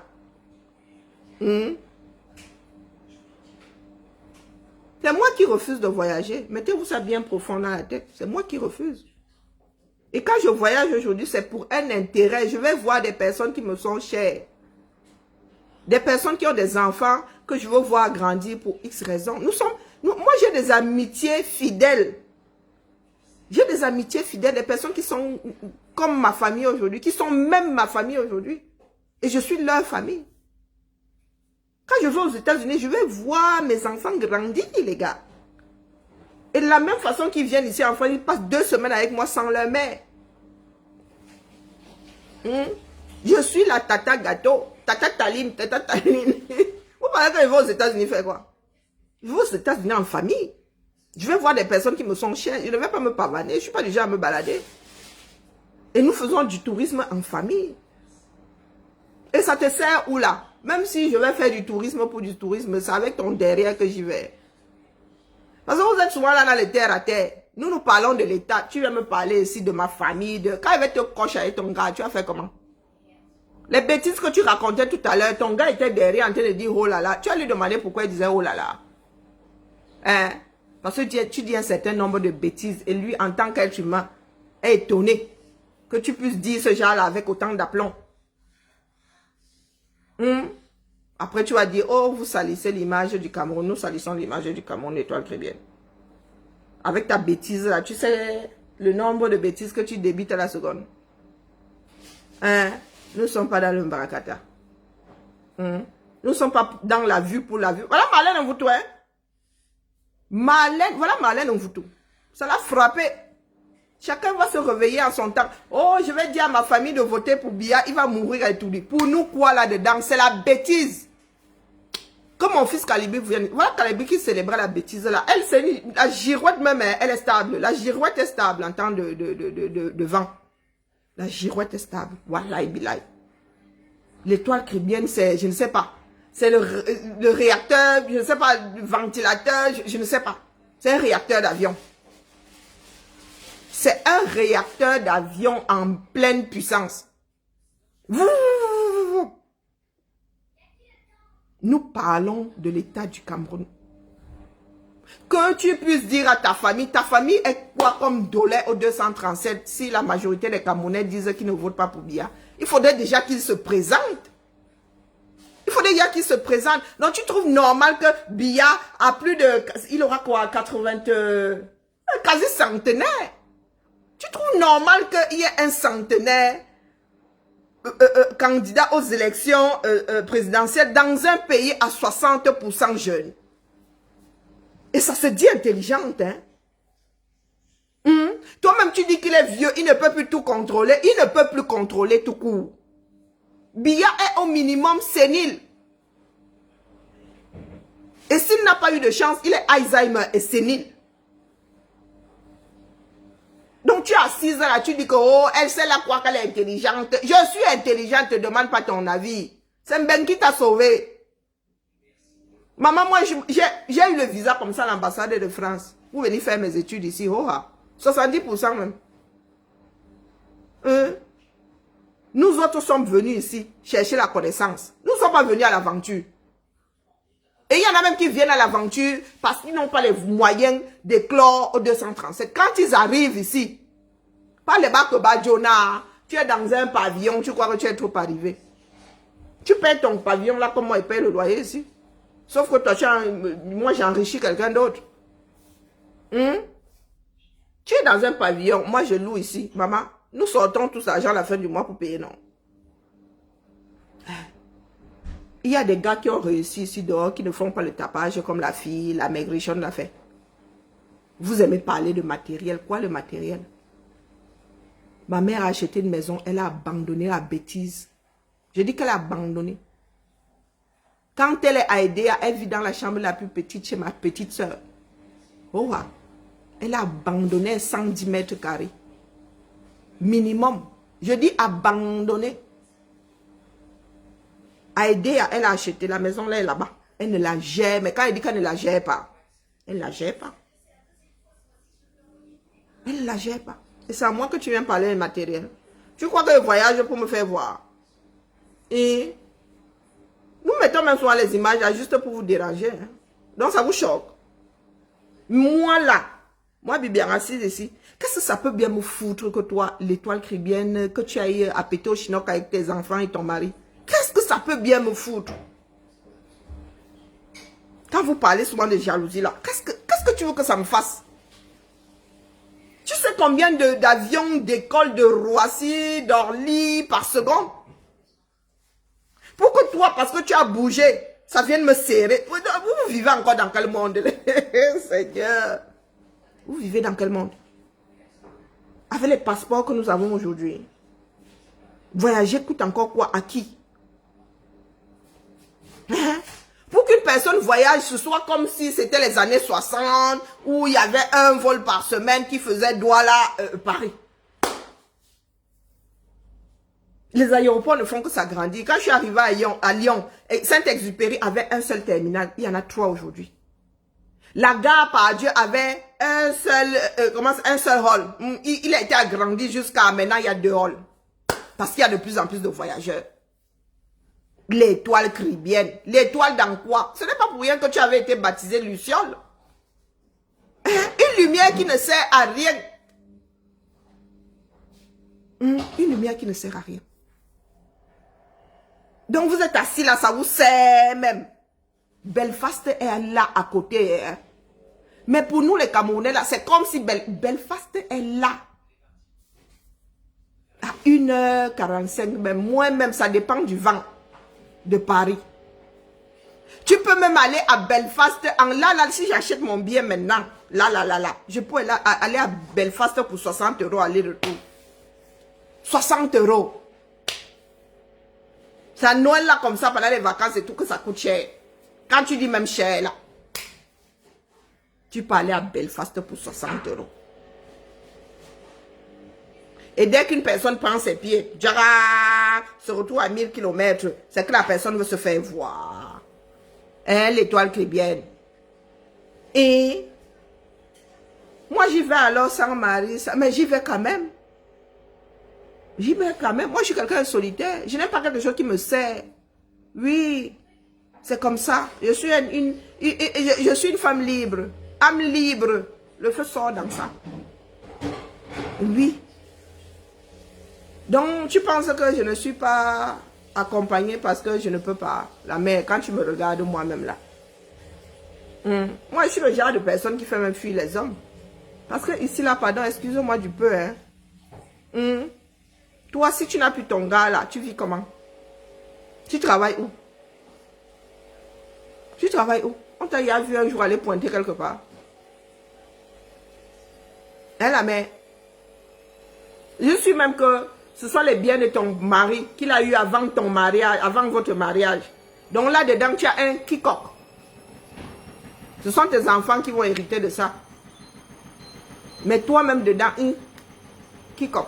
C'est moi qui refuse de voyager. Mettez-vous ça bien profond dans la tête. C'est moi qui refuse. Et quand je voyage aujourd'hui, c'est pour un intérêt. Je vais voir des personnes qui me sont chères. Des personnes qui ont des enfants que je veux voir grandir pour X raisons. Moi, j'ai des amitiés fidèles. J'ai des amitiés fidèles, des personnes qui sont comme ma famille aujourd'hui, qui sont même ma famille aujourd'hui. Et je suis leur famille. Quand je vais aux États-Unis, je vais voir mes enfants grandir, les gars. Et de la même façon qu'ils viennent ici en France, ils passent 2 semaines avec moi sans leur mère. Je suis la tata gâteau, tata taline, tata taline. Vous parlez quand je vais aux États-Unis faire quoi? Je vais aux États-Unis en famille. Je vais voir des personnes qui me sont chères. Je ne vais pas me pavaner. Je ne suis pas du genre à me balader. Et nous faisons du tourisme en famille. Et ça te sert où là? Même si je vais faire du tourisme pour du tourisme, c'est avec ton derrière que j'y vais. Parce que vous êtes souvent là dans les terres à terre. Nous parlons de l'État. Tu viens me parler ici de ma famille. Quand il va te cocher avec ton gars, tu vas faire comment? Les bêtises que tu racontais tout à l'heure, ton gars était derrière en train de dire oh là là. Tu vas lui demander pourquoi il disait oh là là. Hein? Parce que tu dis un certain nombre de bêtises et lui, en tant qu'être humain, est étonné que tu puisses dire ce genre-là avec autant d'aplomb. Après, tu vas dire, oh, vous salissez l'image du Cameroun, nous salissons l'image du Cameroun, l'étoile chrétienne. Avec ta bêtise là, tu sais le nombre de bêtises que tu débites à la seconde. Hein? Nous ne sommes pas dans le Mbarakata. Nous ne sommes pas dans la vue pour la vue. Voilà Marlène Mvoutou, hein? Voilà Marlène Mvoutou. Ça l'a frappé. Chacun va se réveiller en son temps. Oh, je vais dire à ma famille de voter pour Biya, il va mourir et tout dit. Pour nous, quoi là-dedans? C'est la bêtise. Comme mon fils Calibi vient. Voilà Calibi qui célébrait la bêtise là. Elle, c'est la girouette même, elle est stable. La girouette est stable en temps de vent. La girouette est stable. Voilà, bilaï. L'étoile caribéenne, c'est, je ne sais pas. C'est le réacteur, je ne sais pas, le ventilateur, je ne sais pas. C'est un réacteur d'avion. C'est un réacteur d'avion en pleine puissance. Nous parlons de l'état du Cameroun. Que tu puisses dire à ta famille est quoi comme dollar au 237 si la majorité des Camerounais disent qu'ils ne votent pas pour Biya? Il faudrait déjà qu'ils se présentent. Il faudrait déjà qu'ils se présentent. Donc tu trouves normal que Biya a plus de... Il aura quoi? 80... quasi centenaire. Tu trouves normal qu'il y ait un centenaire candidat aux élections présidentielles dans un pays à 60% jeunes? Et ça se dit intelligente, hein? Toi-même, tu dis qu'il est vieux, il ne peut plus tout contrôler. Il ne peut plus contrôler tout court. Biya est au minimum sénile. Et s'il n'a pas eu de chance, il est Alzheimer et sénile. Donc tu es assise là, tu dis que oh, elle sait là quoi qu'elle est intelligente. Je suis intelligente, ne demande pas ton avis. C'est Ben qui t'a sauvé. Maman, moi, j'ai eu le visa comme ça à l'ambassade de France. Pour venir faire mes études ici. Oh, 70% même. Nous autres sommes venus ici chercher la connaissance. Nous ne sommes pas venus à l'aventure. Et il y en a même qui viennent à l'aventure parce qu'ils n'ont pas les moyens d'éclore au 237. Quand ils arrivent ici, pas les bacs Badjona, tu es dans un pavillon, tu crois que tu es trop arrivé. Tu payes ton pavillon là comme moi, il paye le loyer ici. Sauf que toi, moi, j'ai enrichi quelqu'un d'autre. Tu es dans un pavillon. Moi, je loue ici. Maman, nous sortons tout cet argent à la fin du mois pour payer, non? Il y a des gars qui ont réussi ici dehors, qui ne font pas le tapage comme la fille, la maigrichonne l'a fait. Vous aimez parler de matériel. Quoi, le matériel? Ma mère a acheté une maison. Elle a abandonné la bêtise. Je dis qu'elle a abandonné. Quand elle est à Aidea, elle vit dans la chambre la plus petite chez ma petite soeur. Oh, elle a abandonné 110 mètres carrés. Minimum. Je dis abandonné. À Aidea, elle a acheté la maison là et là-bas. Elle ne la gère. Mais quand elle dit qu'elle ne la gère pas, elle ne la gère pas. Elle ne la gère pas. Et c'est à moi que tu viens parler de matériel. Tu crois que je voyage pour me faire voir? Et... nous mettons même souvent les images là, juste pour vous déranger. Hein. Donc ça vous choque. Moi là, moi Bibian assise ici, qu'est-ce que ça peut bien me foutre que toi, l'étoile caribéenne, que tu ailles à péter au Chinook avec tes enfants et ton mari? Qu'est-ce que ça peut bien me foutre? Quand vous parlez souvent de jalousie là, qu'est-ce que tu veux que ça me fasse? Tu sais combien d'avions d'école de Roissy, d'Orly par seconde? Pour que toi, parce que tu as bougé, ça vienne me serrer. Vous vivez encore dans quel monde? Seigneur. Vous vivez dans quel monde? Avec les passeports que nous avons aujourd'hui. Voyager coûte encore quoi? À qui? Hein? Pour qu'une personne voyage, ce soit comme si c'était les années 60, où il y avait un vol par semaine qui faisait Douala-Paris. Les aéroports ne font que s'agrandir. Quand je suis arrivé à Lyon, Saint-Exupéry avait un seul terminal. Il y en a 3 aujourd'hui. La gare par Dieu avait un seul hall. Il a été agrandi jusqu'à maintenant, il y a 2 halls. Parce qu'il y a de plus en plus de voyageurs. L'étoile caribéenne. L'étoile dans quoi? Ce n'est pas pour rien que tu avais été baptisé Luciole. Une lumière qui ne sert à rien. Une lumière qui ne sert à rien. Donc vous êtes assis là, ça vous sert même. Belfast est là à côté. Hein. Mais pour nous les Camerounais là, c'est comme si Belfast est là. À 1h45, même moins même, ça dépend du vent de Paris. Tu peux même aller à Belfast, là, si j'achète mon billet maintenant, là, je peux aller à Belfast pour 60 € aller-retour. 60 €. C'est à Noël là comme ça, pendant les vacances et tout, que ça coûte cher. Quand tu dis même cher, là, tu peux aller à Belfast pour 60 €. Et dès qu'une personne prend ses pieds, Djara, se retrouve à 1000 km, c'est que la personne veut se faire voir. Hein, l'étoile chrétienne. Et moi, j'y vais alors sans mari, mais j'y vais quand même. J'y vais quand même. Moi, je suis quelqu'un de solitaire. Je n'aime pas quelque chose qui me sert. Oui, c'est comme ça. Je suis une femme libre. Âme libre. Le feu sort dans ça. Oui. Donc, tu penses que je ne suis pas accompagnée parce que je ne peux pas. La mère, quand tu me regardes moi-même là. Moi, je suis le genre de personne qui fait même fuir les hommes. Parce que ici, là, pardon, excusez-moi du peu, hein. Toi, si tu n'as plus ton gars, là, tu vis comment? Tu travailles où? Tu travailles où? On t'a vu un jour aller pointer quelque part. Hein, la mère? Je suis même que ce sont les biens de ton mari qu'il a eu avant ton mariage, avant votre mariage. Donc là-dedans, tu as un quiconque. Ce sont tes enfants qui vont hériter de ça. Mais toi-même dedans, quiconque.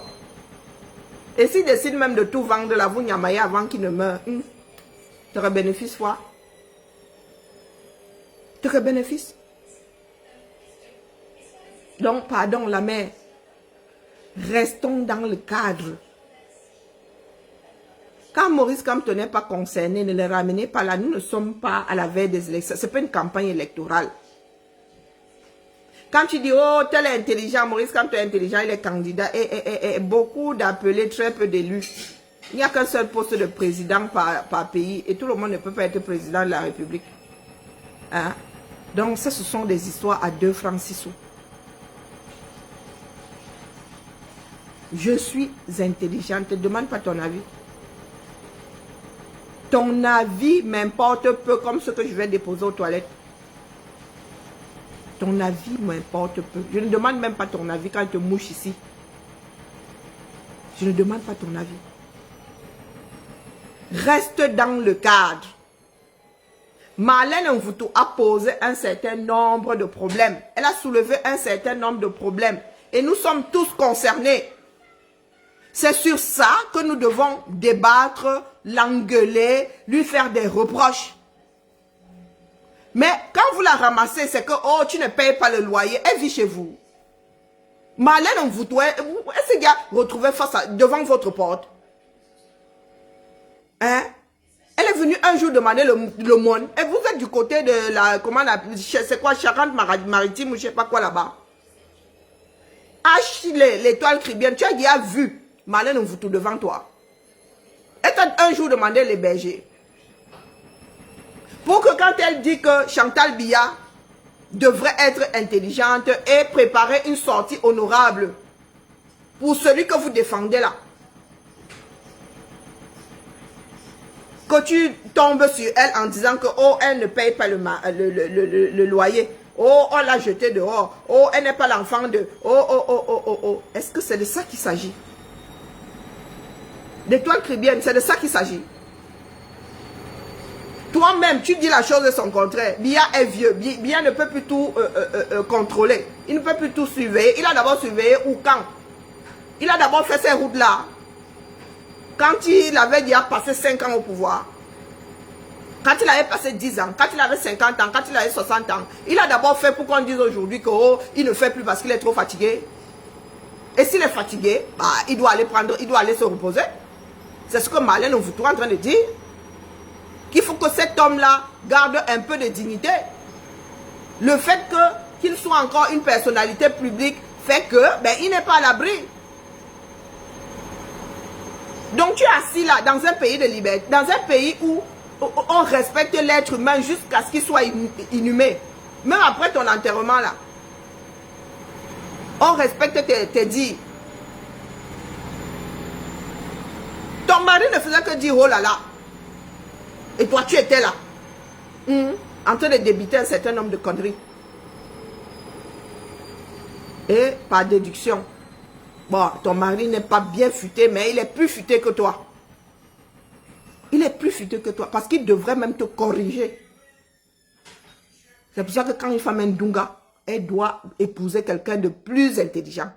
Et s'il décide même de tout vendre, la vous nyamaye avant qu'il ne meure, tu aurais bénéfice quoi? Tu aurais bénéfice. Donc, pardon, la mère, restons dans le cadre. Quand Maurice Kamto n'est pas concerné, ne le ramenez pas là. Nous ne sommes pas à la veille des élections. Ce n'est pas une campagne électorale. Quand tu dis, oh, tel est intelligent, Maurice Kamto est intelligent, il est candidat, et beaucoup d'appelés, très peu d'élus. Il n'y a qu'un seul poste de président par pays, et tout le monde ne peut pas être président de la République. Hein? Donc, ça, ce sont des histoires à 2 francs 6 sous. Je suis intelligente, ne te demande pas ton avis. Ton avis m'importe peu, comme ce que je vais déposer aux toilettes. Ton avis m'importe peu. Je ne demande même pas ton avis quand je te mouche ici. Je ne demande pas ton avis. Reste dans le cadre. Marlène Mvoutou a posé un certain nombre de problèmes. Elle a soulevé un certain nombre de problèmes. Et nous sommes tous concernés. C'est sur ça que nous devons débattre, l'engueuler, lui faire des reproches. Mais quand vous la ramassez, c'est que, oh, tu ne payes pas le loyer, elle vit chez vous. Marlène Mvoutou, est-ce qu'il y a retrouvé devant votre porte? Hein? Elle est venue un jour demander le monde. Et vous êtes du côté de la, comment on appelle, c'est quoi, Charente-Maritime ou je sais pas quoi là-bas. H, l'étoile chrétienne, tu as déjà vu Marlène Mvoutou devant toi. Elle t'a un jour demandé l'héberger. Pour que quand elle dit que Chantal Biya devrait être intelligente et préparer une sortie honorable pour celui que vous défendez là. Que tu tombes sur elle en disant que oh, elle ne paye pas le loyer. Oh, on l'a jeté dehors. Oh, elle n'est pas l'enfant de... Oh. Est-ce que c'est de ça qu'il s'agit? L'étoile chrétienne, c'est de ça qu'il s'agit. Toi-même, tu dis la chose de son contraire. Biya est vieux. Biya ne peut plus tout contrôler. Il ne peut plus tout surveiller. Il a d'abord surveillé ou quand? Il a d'abord fait ces routes-là. Quand il avait déjà passé 5 ans au pouvoir. Quand il avait passé 10 ans. Quand il avait 50 ans. Quand il avait 60 ans. Il a d'abord fait pour qu'on dise aujourd'hui que oh, il ne fait plus parce qu'il est trop fatigué. Et s'il est fatigué, bah, il doit aller se reposer. C'est ce que Marlène Mvoutou est en train de dire. Qu'il faut que cet homme-là garde un peu de dignité. Le fait qu'il soit encore une personnalité publique fait que, ben, il n'est pas à l'abri. Donc tu es assis là, dans un pays de liberté, dans un pays où on respecte l'être humain jusqu'à ce qu'il soit inhumé. Même après ton enterrement là. On respecte tes dires. Ton mari ne faisait que dire oh là là. Et toi, tu étais là, en train de débiter un certain nombre de conneries. Et par déduction, bon, ton mari n'est pas bien futé, mais il est plus futé que toi. Il est plus futé que toi, parce qu'il devrait même te corriger. C'est pour ça que quand une femme est Ndunga, elle doit épouser quelqu'un de plus intelligent.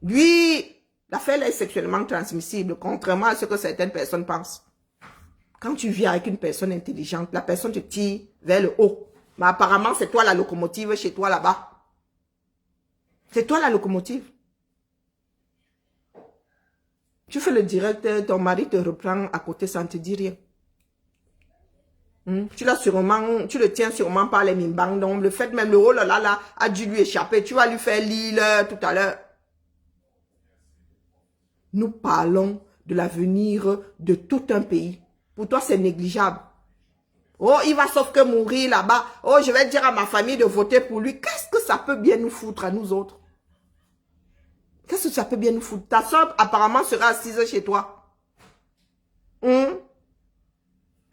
Lui, l'affaire est sexuellement transmissible, contrairement à ce que certaines personnes pensent. Quand tu vis avec une personne intelligente, la personne te tire vers le haut. Mais apparemment, c'est toi la locomotive chez toi là-bas. C'est toi la locomotive. Tu fais le direct, ton mari te reprend à côté sans te dire rien. Tu le tiens sûrement par les mimbangs. Donc, le fait même, le oh là là a dû lui échapper. Tu vas lui faire l'île tout à l'heure. Nous parlons de l'avenir de tout un pays. Pour toi, c'est négligeable. Oh, il va sauf que mourir là-bas. Oh, je vais dire à ma famille de voter pour lui. Qu'est-ce que ça peut bien nous foutre à nous autres? Qu'est-ce que ça peut bien nous foutre? Ta soeur apparemment sera assise chez toi.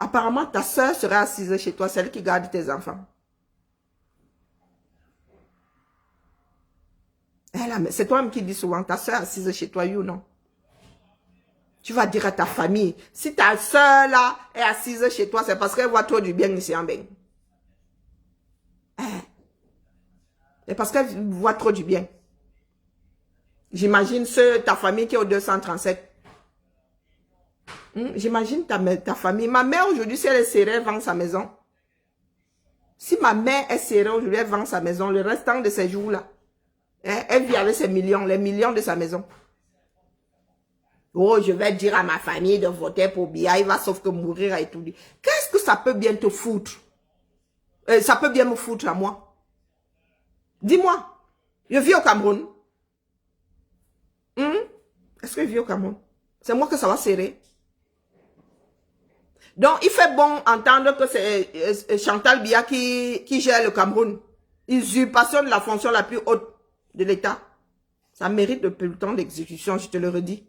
Apparemment, ta soeur sera assise chez toi, celle qui garde tes enfants. C'est toi-même qui dis souvent, ta soeur assise chez toi, oui ou non? Tu vas dire à ta famille, si ta soeur là est assise chez toi, c'est parce qu'elle voit trop du bien ici en bain. C'est parce qu'elle voit trop du bien. J'imagine ta famille qui est au 237. J'imagine ta famille. Ma mère aujourd'hui, si elle est serrée, elle vend sa maison. Si ma mère est serrée aujourd'hui, elle vend sa maison. Le restant de ces jours-là, elle vit avec ses millions, les millions de sa maison. Oh, je vais dire à ma famille de voter pour Biya, il va sauf que mourir et tout. Qu'est-ce que ça peut bien te foutre? Ça peut bien me foutre à moi. Dis-moi, je vis au Cameroun. Est-ce que je vis au Cameroun? C'est moi que ça va serrer. Donc, il fait bon entendre que c'est Chantal Biya qui gère le Cameroun. Usurpation de la fonction la plus haute de l'État. Ça mérite de plus de temps d'exécution, je te le redis.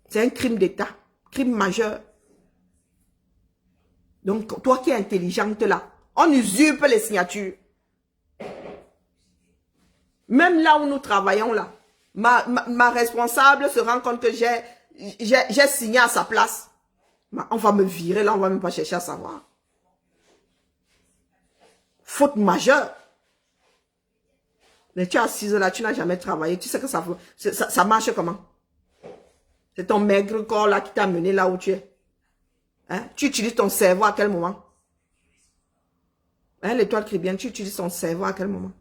C'est un crime d'État, crime majeur. Donc, toi qui es intelligente là, on usurpe les signatures. Même là où nous travaillons là, ma responsable se rend compte que j'ai signé à sa place. On va me virer là, on va même pas chercher à savoir. Faute majeure. Mais tu es assise là, tu n'as jamais travaillé, tu sais que ça marche comment? C'est ton maigre corps là qui t'a mené là où tu es. Tu utilises ton cerveau à quel moment? L'étoile chrétienne, tu utilises ton cerveau à quel moment?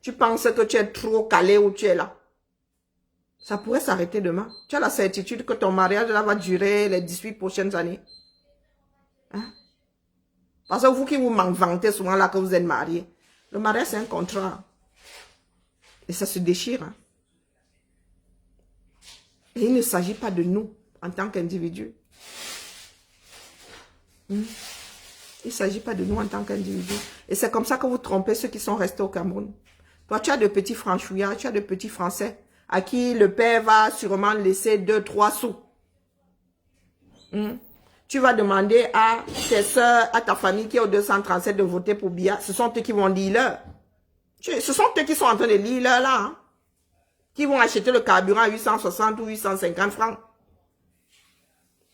Tu penses que tu es trop calé où tu es là? Ça pourrait s'arrêter demain. Tu as la certitude que ton mariage là va durer les 18 prochaines années. Parce que vous qui vous vantez souvent là que vous êtes mariés, le mariage c'est un contrat. Et ça se déchire. Et il ne s'agit pas de nous en tant qu'individus. Il ne s'agit pas de nous en tant qu'individus. Et c'est comme ça que vous trompez ceux qui sont restés au Cameroun. Toi, tu as de petits franchouillards, tu as de petits Français à qui le père va sûrement laisser 2-3 sous. Tu vas demander à tes soeurs, à ta famille qui est au 237 de voter pour Biya. Ce sont eux qui vont lire l'heure. Ce sont eux qui sont en train de lire l'heure là. Qui vont acheter le carburant à 860 ou 850 francs.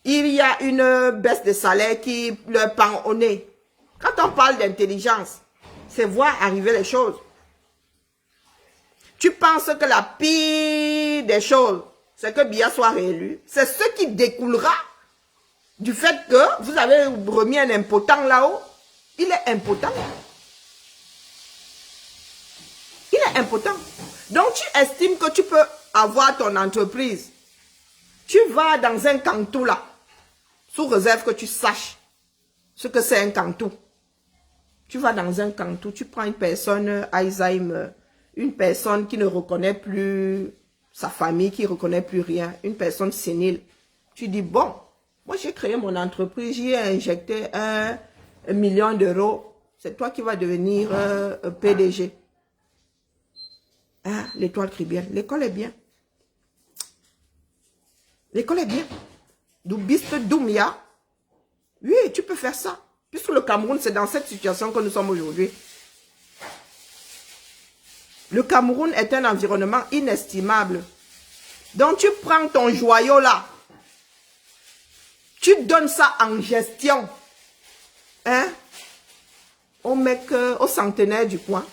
Il y a une baisse de salaire qui leur pend au nez. Quand on parle d'intelligence, c'est voir arriver les choses. Tu penses que la pire des choses, c'est que Biya soit réélu. C'est ce qui découlera du fait que vous avez remis un impotent là-haut. Il est impotent. Il est impotent. Donc, tu estimes que tu peux avoir ton entreprise. Tu vas dans un cantou là, sous réserve que tu saches ce que c'est un cantou. Tu vas dans un cantou, tu prends une personne Alzheimer, une personne qui ne reconnaît plus sa famille, qui ne reconnaît plus rien, une personne sénile. Tu dis, bon, moi j'ai créé mon entreprise, j'y ai injecté 1 million d'euros. C'est toi qui vas devenir PDG. L'étoile chrétienne, l'école est bien. L'école est bien. Doubiste Doumia. Oui, tu peux faire ça. Puisque le Cameroun, c'est dans cette situation que nous sommes aujourd'hui. Le Cameroun est un environnement inestimable. Donc tu prends ton joyau là. Tu donnes ça en gestion. hein, au mec, au centenaire du coin.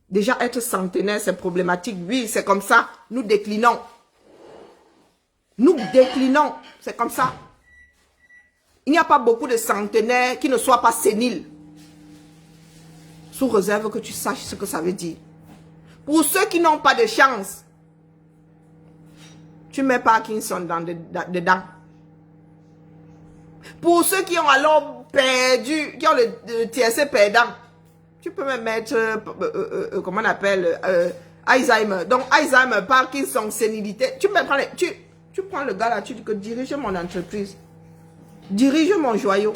Déjà, être centenaire, c'est problématique. Oui, c'est comme ça. Nous déclinons. Nous déclinons. C'est comme ça. Il n'y a pas beaucoup de centenaires qui ne soient pas séniles. Sous réserve que tu saches ce que ça veut dire. Pour ceux qui n'ont pas de chance, tu mets Parkinson dedans. Pour ceux qui ont alors perdu, qui ont le TSC perdant, tu peux me mettre, comment on appelle, Alzheimer. Donc, Alzheimer, Parkinson, sénilité. Tu prends le gars là, tu dis que dirige mon entreprise. Dirige mon joyau.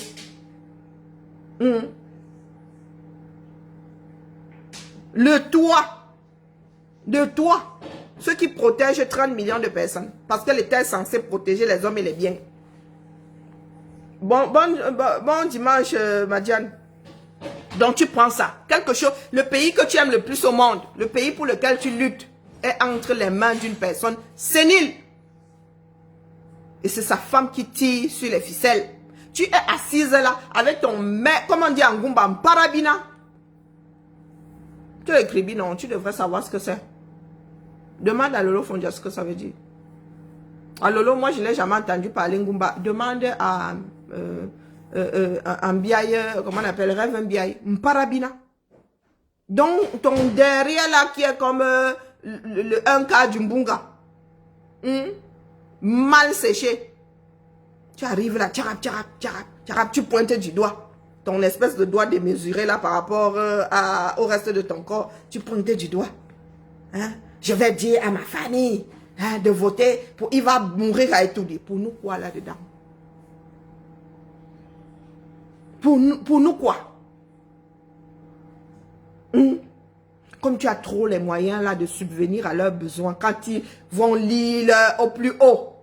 Le toit. De toi. Ceux qui protègent 30 millions de personnes. Parce que l'État est censé protéger les hommes et les biens. Bon dimanche, Madiane. Donc tu prends ça. Quelque chose. Le pays que tu aimes le plus au monde. Le pays pour lequel tu luttes. Est entre les mains d'une personne sénile. Et c'est sa femme qui tire sur les ficelles. Tu es assise là avec ton mec, comment on dit en Goumba, en parabina. Tu écris non, tu devrais savoir ce que c'est. Demande à Lolo Fondia ce que ça veut dire. À Lolo, moi je n'ai jamais entendu parler Ngumba. Demande à un biaye, comment on appelle, rêve un biaye, un parabina. Donc ton derrière là qui est comme le 1K du Mbunga. Mal séché. Tu arrives là, tu pointes du doigt. Ton espèce de doigt démesuré là par rapport au reste de ton corps. Tu pointes du doigt. Hein? Je vais dire à ma famille de voter pour... Il va mourir à étudier. Pour nous quoi là-dedans? Pour nous quoi? Comme tu as trop les moyens là de subvenir à leurs besoins. Quand ils vont lire au plus haut.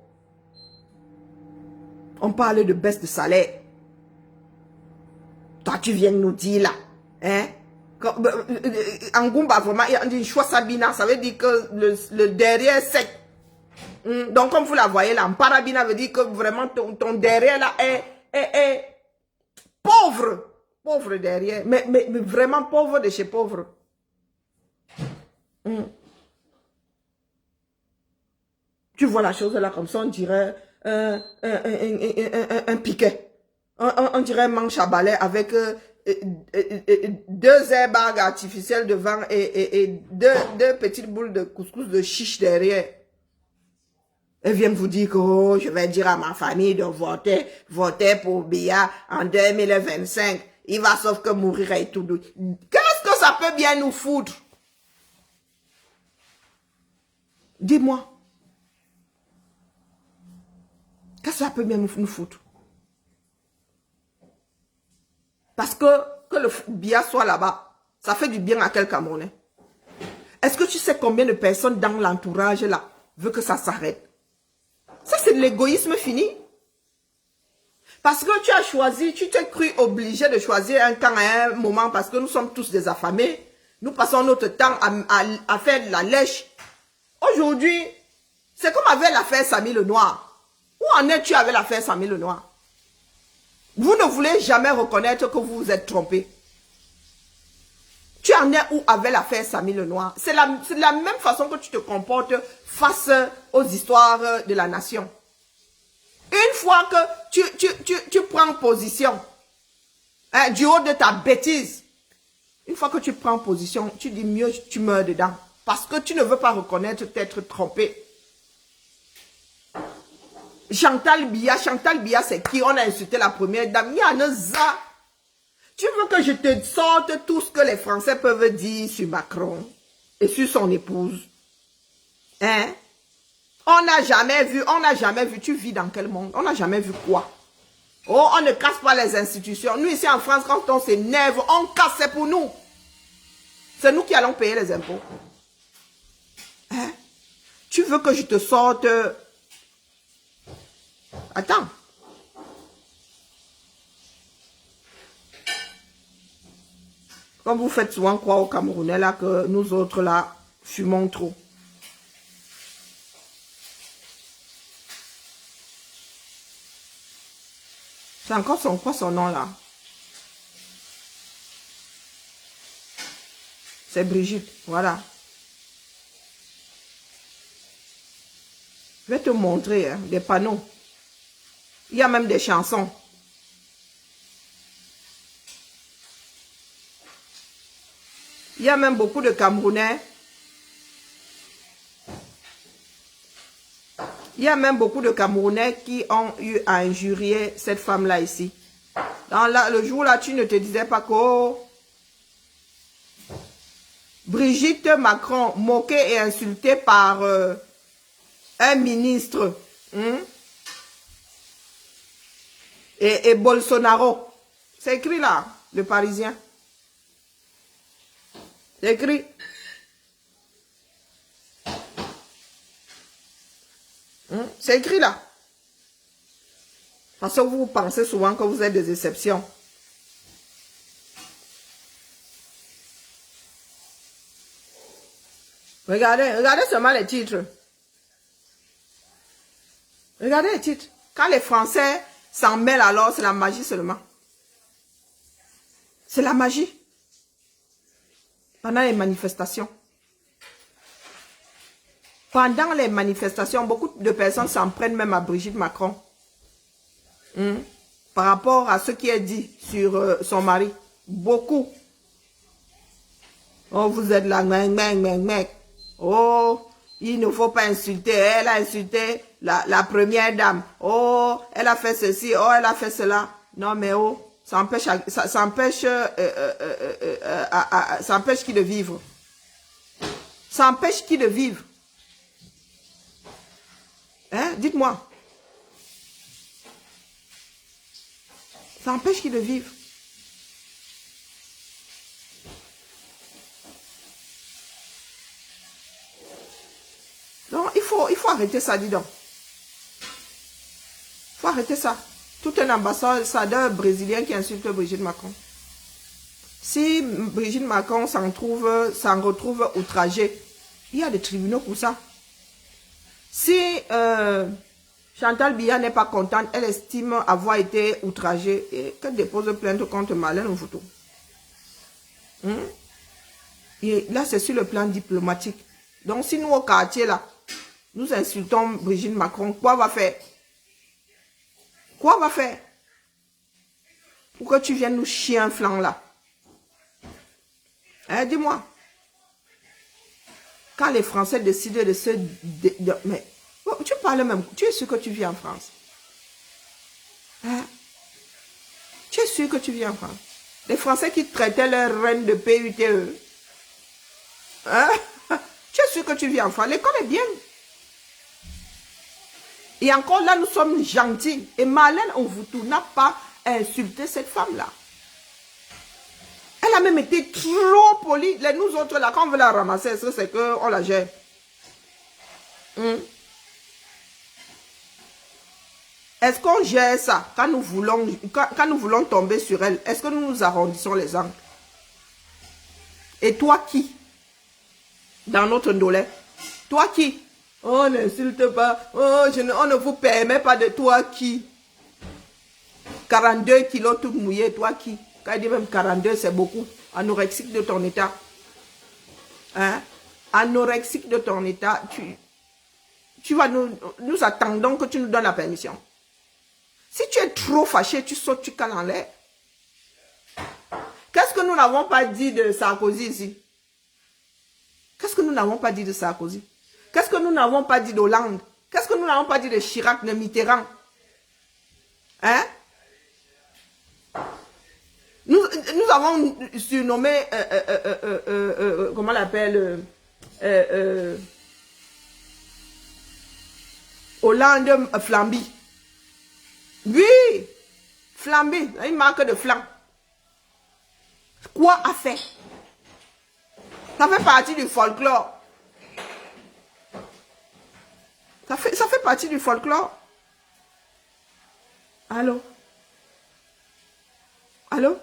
On parle de baisse de salaire. Toi, tu viens nous dire là. Hein? En Goumba, vraiment, il y a une choix sabina. Ça veut dire que le derrière est sec. Donc, comme vous la voyez là, en parabina veut dire que vraiment ton derrière là est pauvre. Pauvre derrière. Mais vraiment pauvre de chez pauvre. Tu vois la chose là comme ça, on dirait un piquet. On dirait un manche à balai avec 2 airbags artificiels devant et deux petites boules de couscous de chiche derrière. Elle vient vous dire que oh, je vais dire à ma famille de voter pour Biya en 2025. Il va sauf que mourir et tout. Qu'est-ce que ça peut bien nous foutre? Dis-moi. Qu'est-ce que ça peut bien nous foutre? Parce que le Biya soit là-bas, ça fait du bien à quel Camerounais? Est-ce que tu sais combien de personnes dans l'entourage là veulent que ça s'arrête? Ça, c'est de l'égoïsme fini. Parce que tu as choisi, tu t'es cru obligé de choisir un camp à un moment parce que nous sommes tous des affamés. Nous passons notre temps à faire de la lèche. Aujourd'hui, c'est comme avec l'affaire Samy le Noir. Où en es-tu avec l'affaire Samy le Noir? Vous ne voulez jamais reconnaître que vous vous êtes trompé. Tu en es où avec l'affaire Samy le Noir? C'est la même façon que tu te comportes face aux histoires de la nation. Une fois que tu prends position, hein, du haut de ta bêtise, une fois que tu prends position, tu dis mieux tu meurs dedans. Parce que tu ne veux pas reconnaître t'être trompé. Chantal Biya c'est qui? On a insulté la première dame. Yanaza. Tu veux que je te sorte tout ce que les Français peuvent dire sur Macron et sur son épouse? Hein? On n'a jamais vu. Tu vis dans quel monde? On n'a jamais vu quoi? Oh, on ne casse pas les institutions. Nous, ici en France, quand on s'énerve, on casse, c'est pour nous. C'est nous qui allons payer les impôts. Hein? Tu veux que je te sorte... Attends. Comme vous faites souvent croire aux Camerounais là que nous autres là fumons trop. C'est encore quoi son nom là? C'est Brigitte, voilà. Je vais te montrer hein, des panneaux. Il y a même des chansons. Il y a même beaucoup de Camerounais. Il y a même beaucoup de Camerounais qui ont eu à injurier cette femme-là ici. Le jour-là, tu ne te disais pas que oh, Brigitte Macron, moquée et insultée par un ministre et Bolsonaro. C'est écrit là, le Parisien. C'est écrit. C'est écrit là. Parce que vous pensez souvent que vous êtes des exceptions. Regardez seulement les titres. Regardez les titres. Quand les Français s'en mêlent alors, c'est la magie seulement. C'est la magie. Pendant les manifestations. Pendant les manifestations, beaucoup de personnes s'en prennent même à Brigitte Macron. Par rapport à ce qui est dit sur son mari. Beaucoup. Oh, vous êtes là, mec. Oh, il ne faut pas insulter. Elle a insulté la première dame. Oh, elle a fait ceci. Oh, elle a fait cela. Non, mais oh, ça empêche qui de vivre. Ça empêche qui de vivre. Hein? Dites-moi. Ça empêche qui de vivre. Donc, il faut arrêter ça, dis donc. Il faut arrêter ça. Tout un ambassadeur brésilien qui insulte Brigitte Macron. Si Brigitte Macron s'en retrouve outragée, il y a des tribunaux pour ça. Si Chantal Biya n'est pas contente, elle estime avoir été outragée et qu'elle dépose plainte contre Marlène Ouvoutou. Et là, c'est sur le plan diplomatique. Donc, si nous, au quartier, là, nous insultons Brigitte Macron, quoi va faire? Quoi va faire? Pourquoi tu viens nous chier un flanc, là? Hein, dis-moi. Quand les Français décident de se... mais oh, tu parles même... Tu es sûr que tu vis en France? Hein? Tu es sûr que tu vis en France? Les Français qui traitaient leur reine de PUTE. Hein? Tu es sûr que tu vis en France? L'école est bien. Et encore là, nous sommes gentils. Et Marlène Ouvoutou n'a pas insulté cette femme-là. Elle a même été trop polie. Nous autres, là, quand on veut la ramasser, c'est qu'on la gère. Est-ce qu'on gère ça quand nous voulons tomber sur elle? Est-ce que nous nous arrondissons les angles? Et toi qui? Dans notre ndolé. Toi qui? Oh, n'insulte pas. Oh, on ne vous permet pas de toi qui? 42 kilos tout mouillé, toi qui? Quand il dit même 42, c'est beaucoup. Anorexique de ton état. Hein? Anorexique de ton état. Tu vas nous attendons que tu nous donnes la permission. Si tu es trop fâché, tu sautes, tu cales en l'air. Qu'est-ce que nous n'avons pas dit de Sarkozy ici? Qu'est-ce que nous n'avons pas dit de Sarkozy? Qu'est-ce que nous n'avons pas dit d'Hollande? Qu'est-ce que nous n'avons pas dit de Chirac, de Mitterrand? Hein? Nous avons surnommé, comment on l'appelle, Hollande Flamby. Oui, Flamby, une marque de flan. Quoi a fait? Ça fait partie du folklore. Ça fait partie du folklore. Allô? Allô?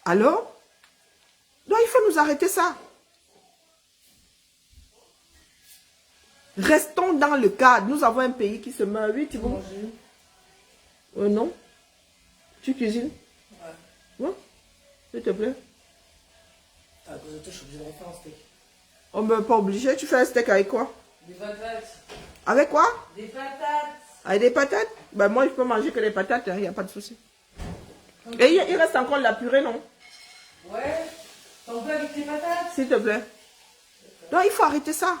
Allô? Donc il faut nous arrêter ça. Restons dans le cadre. Nous avons un pays qui se meurt. Oui, tu vois? Non? Tu cuisines? Ouais. S'il te plaît. À cause de toi, je suis obligée de refaire un steak. On ne pas obligé. Tu fais un steak avec quoi? Des patates. Avec quoi? Des patates. Avec des patates? Ben moi, je peux manger que des patates, il n'y a pas de souci. Et il reste encore de la purée, non? Ouais. T'en veux avec tes patates? S'il te plaît. Non, il faut arrêter ça.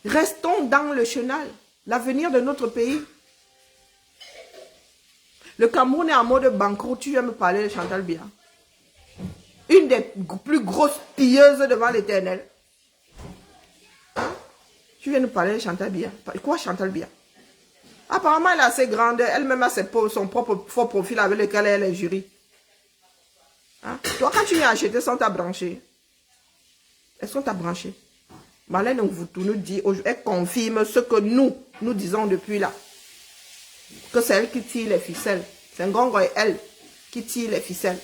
Restons dans le chenal. L'avenir de notre pays. Le Cameroun est en mode banqueroute. Tu viens me parler de Chantal Biya. Une des plus grosses pilleuses devant l'Éternel. Hein? Tu viens nous parler de Chantal Biya. Quoi Chantal Biya? Apparemment, elle est assez grande. Elle-même a son propre faux profil avec lequel elle est jury. Hein? Toi, quand tu viens acheter, sans t'a branché. Est-ce qu'on t'a branché? Marlène nous dit, elle confirme ce que nous disons depuis là. Que c'est elle qui tire les ficelles. C'est Ngongo et elle qui tire les ficelles.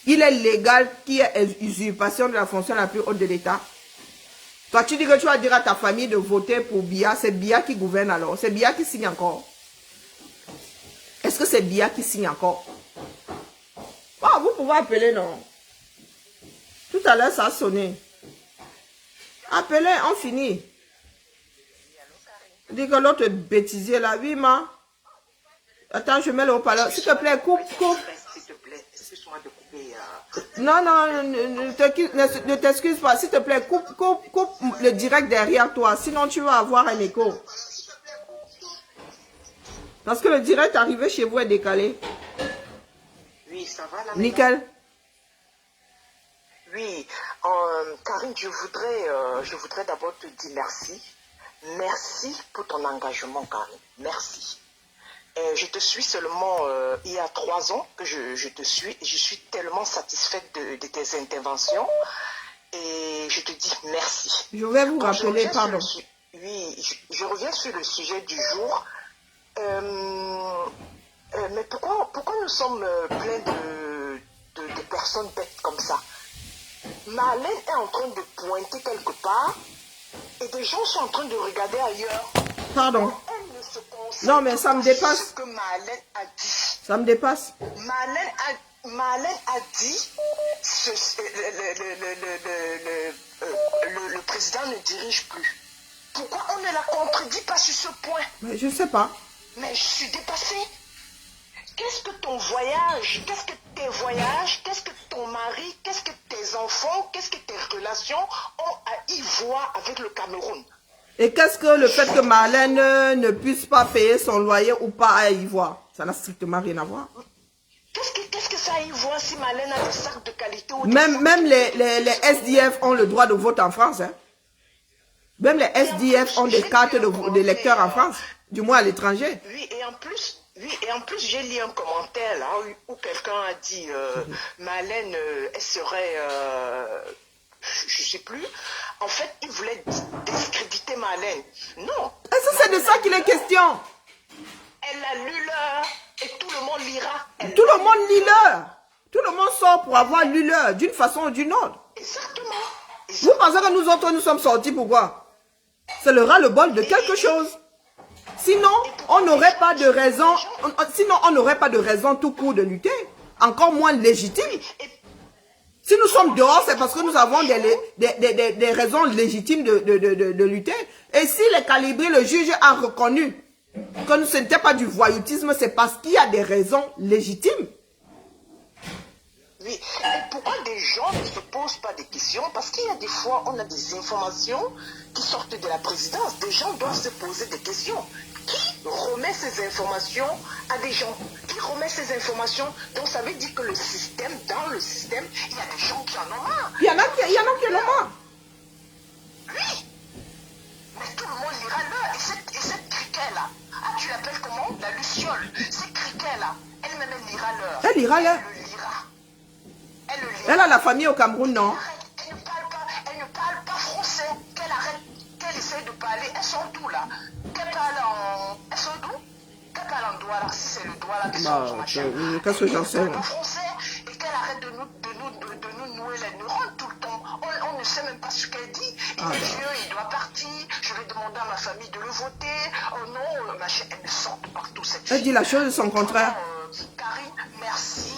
Il est légal qu'il y ait usurpation de la fonction la plus haute de l'État. Toi, tu dis que tu vas dire à ta famille de voter pour Biya. C'est Biya qui gouverne alors. C'est Biya qui signe encore. Est-ce que c'est Biya qui signe encore? Ah, vous pouvez appeler, non? Tout à l'heure, ça a sonné. Appelez, on finit. Dis que l'autre bêtisier là, oui, ma. Attends, je mets le haut-parleur. S'il te plaît, coupe. S'il te plaît, excuse-moi de couper. Non, ne t'excuse pas. S'il te plaît, coupe le direct derrière toi. Sinon, tu vas avoir un écho. Parce que le direct arrivé chez vous est décalé. Oui, ça va là. Nickel. Oui, Karine, je voudrais d'abord te dire merci. Merci pour ton engagement, Karine. Merci. Je te suis seulement il y a 3 ans que je te suis. Et je suis tellement satisfaite de tes interventions. Et je te dis merci. Je vais vous rappeler, pardon. Oui, je reviens sur le sujet du jour. Mais pourquoi nous sommes pleins de personnes bêtes comme ça? Marlène est en train de pointer quelque part et des gens sont en train de regarder ailleurs. Pardon. Elle ne se concentre Non, mais ça me dépasse. sur ce que Marlène a dit. Ça me dépasse. Marlène a dit le président ne dirige plus. Pourquoi on ne la contredit pas sur ce point? Mais je ne sais pas. Mais je suis dépassée. Qu'est-ce que ton voyage, qu'est-ce que tes voyages, qu'est-ce que ton mari, qu'est-ce que tes enfants, qu'est-ce que tes relations ont à y voir avec le Cameroun? Et qu'est-ce que le fait que Marlène ne puisse pas payer son loyer ou pas à y voir? Ça n'a strictement rien à voir. Qu'est-ce que ça a à y voir si Marlène a des sacs de qualité ou Même les SDF ont le droit de vote en France. Hein? Même les SDF ont des cartes de lecteurs en France, du moins à l'étranger. Oui, et en plus, j'ai lu un commentaire là où quelqu'un a dit Marlène, elle serait, je ne sais plus. En fait, il voulait discréditer Marlène. Non. Est-ce que c'est de ça qu'il est question? Elle a lu l'heure et tout le monde lira. Tout le monde lit l'heure. Tout le monde sort pour avoir lu l'heure, d'une façon ou d'une autre. Exactement. Vous pensez que nous autres, nous sommes sortis pourquoi? C'est le ras-le-bol de quelque chose. Sinon, on n'aurait pas de raison. Sinon, on n'aurait pas de raison tout court de lutter. Encore moins légitime. Si nous sommes dehors, c'est parce que nous avons des raisons légitimes de lutter. Et si les calibrés, le juge a reconnu que ce n'était pas du voyoutisme, c'est parce qu'il y a des raisons légitimes. Oui, et pourquoi des gens ne se posent pas des questions? Parce qu'il y a des fois, on a des informations qui sortent de la présidence. Des gens doivent se poser des questions. Qui remet ces informations à des gens? Qui remet ces informations? Donc ça veut dire que le système, dans le système, il y a des gens qui en ont marre. Il y en a qui en ont marre. Oui. Mais tout le monde lira là. Et cette criquet-là, tu l'appelles comment? La luciole. Cette criquet-là, elle-même, elle lira l'heure. Elle lira l'heure. Elle le lira. Elle le lira. Elle a la famille au Cameroun, non? Elle ne parle pas français. Qu'elle arrête, qu'elle essaie de parler. Elles sont d'où là? Elles sont d'où? Qu'elle parle en Douala, si c'est le Douala qui sort machin. Qu'est-ce que j'en sais? Elle parle pas français et qu'elle arrête de nous nouer les neurones tout le temps. On ne sait même pas ce qu'elle dit. Il est vieux, il doit partir. Je vais demander à ma famille de le voter. Oh non, machin. Elle me sort de partout cette fille. Elle dit la chose de son contraire. Karine, merci.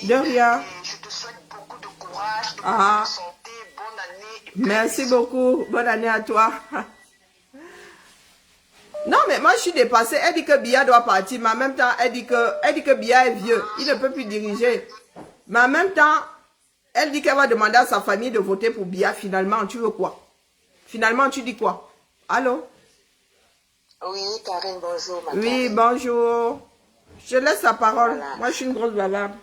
De rien. Et je te souhaite beaucoup de courage. Ah. santé, bonne année. Et Merci beaucoup. Bonne année à toi. Non, mais moi, je suis dépassée. Elle dit que Biya doit partir, mais en même temps, elle dit que Biya est vieux. Il ne peut plus diriger. Mais en même temps, elle dit qu'elle va demander à sa famille de voter pour Biya. Finalement, tu veux quoi? Finalement, tu dis quoi? Allô? Oui, Karine, bonjour. Ma Oui, Karine. bonjour. Je laisse la parole. Voilà. Moi, je suis une grosse bavarde.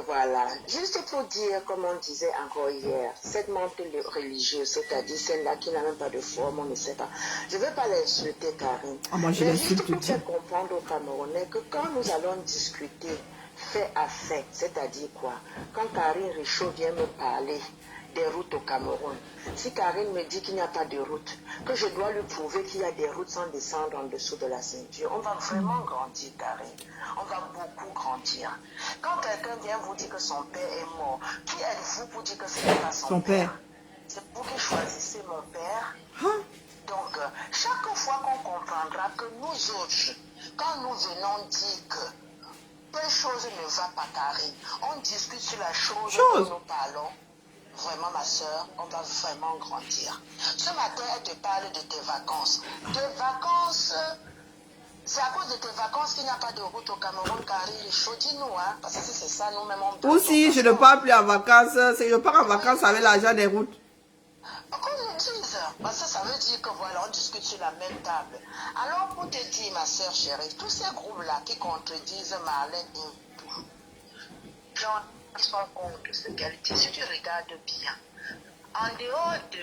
Voilà, juste pour dire, comme on disait encore hier, cette menthe religieuse, c'est-à-dire celle-là qui n'a même pas de forme, on ne sait pas. Je ne vais pas l'insulter, Karine. Ah, moi, je Mais l'insulte juste pour tout. faire comprendre aux Camerounais que quand nous allons discuter fait à fait, c'est-à-dire quoi? Quand Karine Richaud vient me parler des routes au Cameroun, si Karine me dit qu'il n'y a pas de route, que je dois lui prouver qu'il y a des routes sans descendre en dessous de la ceinture, on va vraiment grandir, Karine. On va beaucoup grandir. Quand quelqu'un vient vous dire que son père est mort, qui êtes-vous pour dire que ce n'est pas son père? C'est vous qui choisissez mon père. Hein? Donc, chaque fois qu'on comprendra que nous autres, quand nous venons dire que telle chose ne va pas, Karine, on discute sur la chose dont nous parlons, vraiment, ma soeur, on va vraiment grandir. Ce matin, elle te parle de tes vacances. Tes vacances, c'est à cause de tes vacances qu'il n'y a pas de route au Cameroun, Karine Richaud. Dis-nous, hein, parce que c'est ça, nous-mêmes, on parle. Ou si je ne pars plus en vacances, c'est je pars en vacances avec l'argent des routes. Qu'on nous dise, parce que ça veut dire que voilà, on discute sur la même table. Alors, pour te dire, ma soeur chérie, tous ces groupes-là qui contredisent Marlène et tout, genre, ils sont contre ce qu'elle dit. Si tu regardes bien, en dehors de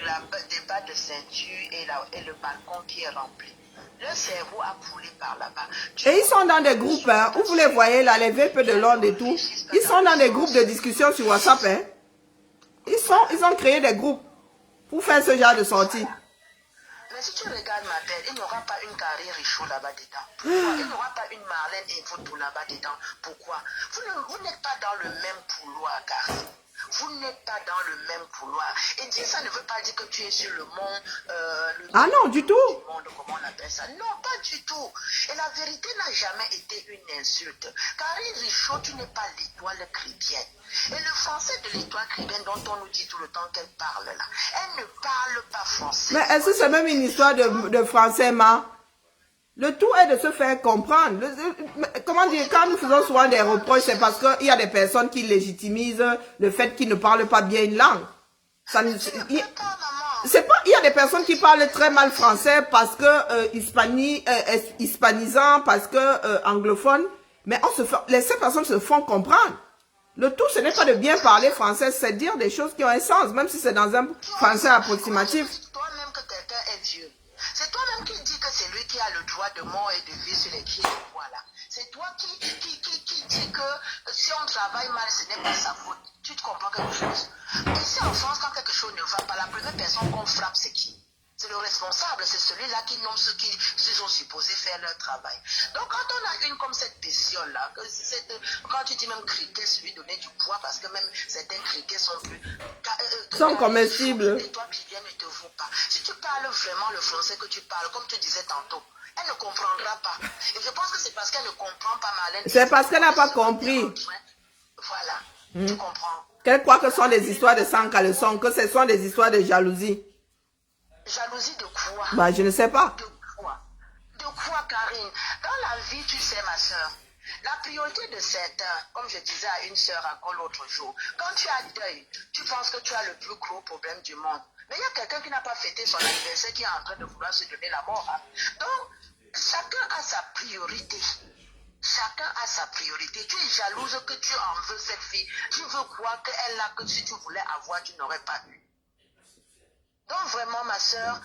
des bas de ceinture et le balcon qui est rempli, le cerveau a coulé par là-bas. Et ils sont dans des groupes, hein, où vous les voyez là, les VP de Londres et tout. Ils sont dans des groupes de discussion sur WhatsApp. Hein. Ils ont créé des groupes pour faire ce genre de sortie. Mais si tu regardes ma belle, il n'y aura pas une Karine Richaud là-bas dedans. Pourquoi? Il n'y aura pas une Marlène et vous là-bas dedans. Pourquoi? Vous n'êtes pas dans le même couloir, Karine. Vous n'êtes pas dans le même couloir. Et dire ça ne veut pas dire que tu es sur le monde. Ah non, du tout. Monde, comment on appelle ça? Non, pas du tout. Et la vérité n'a jamais été une insulte. Karine Richaud, tu n'es pas l'étoile chrétienne. Et le français de l'étoile chrétienne dont on nous dit tout le temps qu'elle parle là, elle ne parle pas français. Mais est-ce que c'est même une histoire de français, ma? Le tout est de se faire comprendre. Comment dire, quand nous faisons souvent des reproches, c'est parce qu'il y a des personnes qui légitimisent le fait qu'ils ne parlent pas bien une langue. Ça ne, c'est pas, il y a des personnes qui parlent très mal français parce que hispanisant, parce que anglophone, mais ces personnes se font comprendre. Le tout, ce n'est pas de bien parler français, c'est dire des choses qui ont un sens, même si c'est dans un français approximatif. Toi-même que quelqu'un est Dieu. C'est toi-même qui dis que c'est lui qui a le droit de mort et de vie sur les pieds de poids là. C'est toi qui dis que si on travaille mal, ce n'est pas sa faute. Tu te comprends quelque chose? Ici en France, quand quelque chose ne va pas, la première personne qu'on frappe, c'est qui? C'est le responsable, c'est celui-là qui nomme ceux qui sont supposés faire leur travail. Donc quand on a une comme cette décision-là, quand tu dis même criquet, lui donner du poids, parce que même certains criquets sont plus... sont comestibles. Et toi, Viviane, ne te vaut pas. Si tu parles vraiment le français que tu parles, comme tu disais tantôt, elle ne comprendra pas. Et je pense que c'est parce qu'elle ne comprend pas Marlène. C'est parce qu'elle n'a pas compris. Voilà, tu comprends. Qu'elle croit que ce sont des histoires de sang caleçon, que ce sont des histoires de jalousie. Jalousie de quoi? Bah, je ne sais pas. De quoi? De quoi, Karine? Dans la vie, tu sais, ma soeur, la priorité de certains, comme je disais à une soeur encore l'autre jour, quand tu as deuil, tu penses que tu as le plus gros problème du monde. Mais il y a quelqu'un qui n'a pas fêté son anniversaire qui est en train de vouloir se donner la mort. Hein. Donc, chacun a sa priorité. Chacun a sa priorité. Tu es jalouse que tu en veux cette fille. Tu veux croire qu'elle a que si tu voulais avoir, tu n'aurais pas eu. Donc vraiment, ma soeur,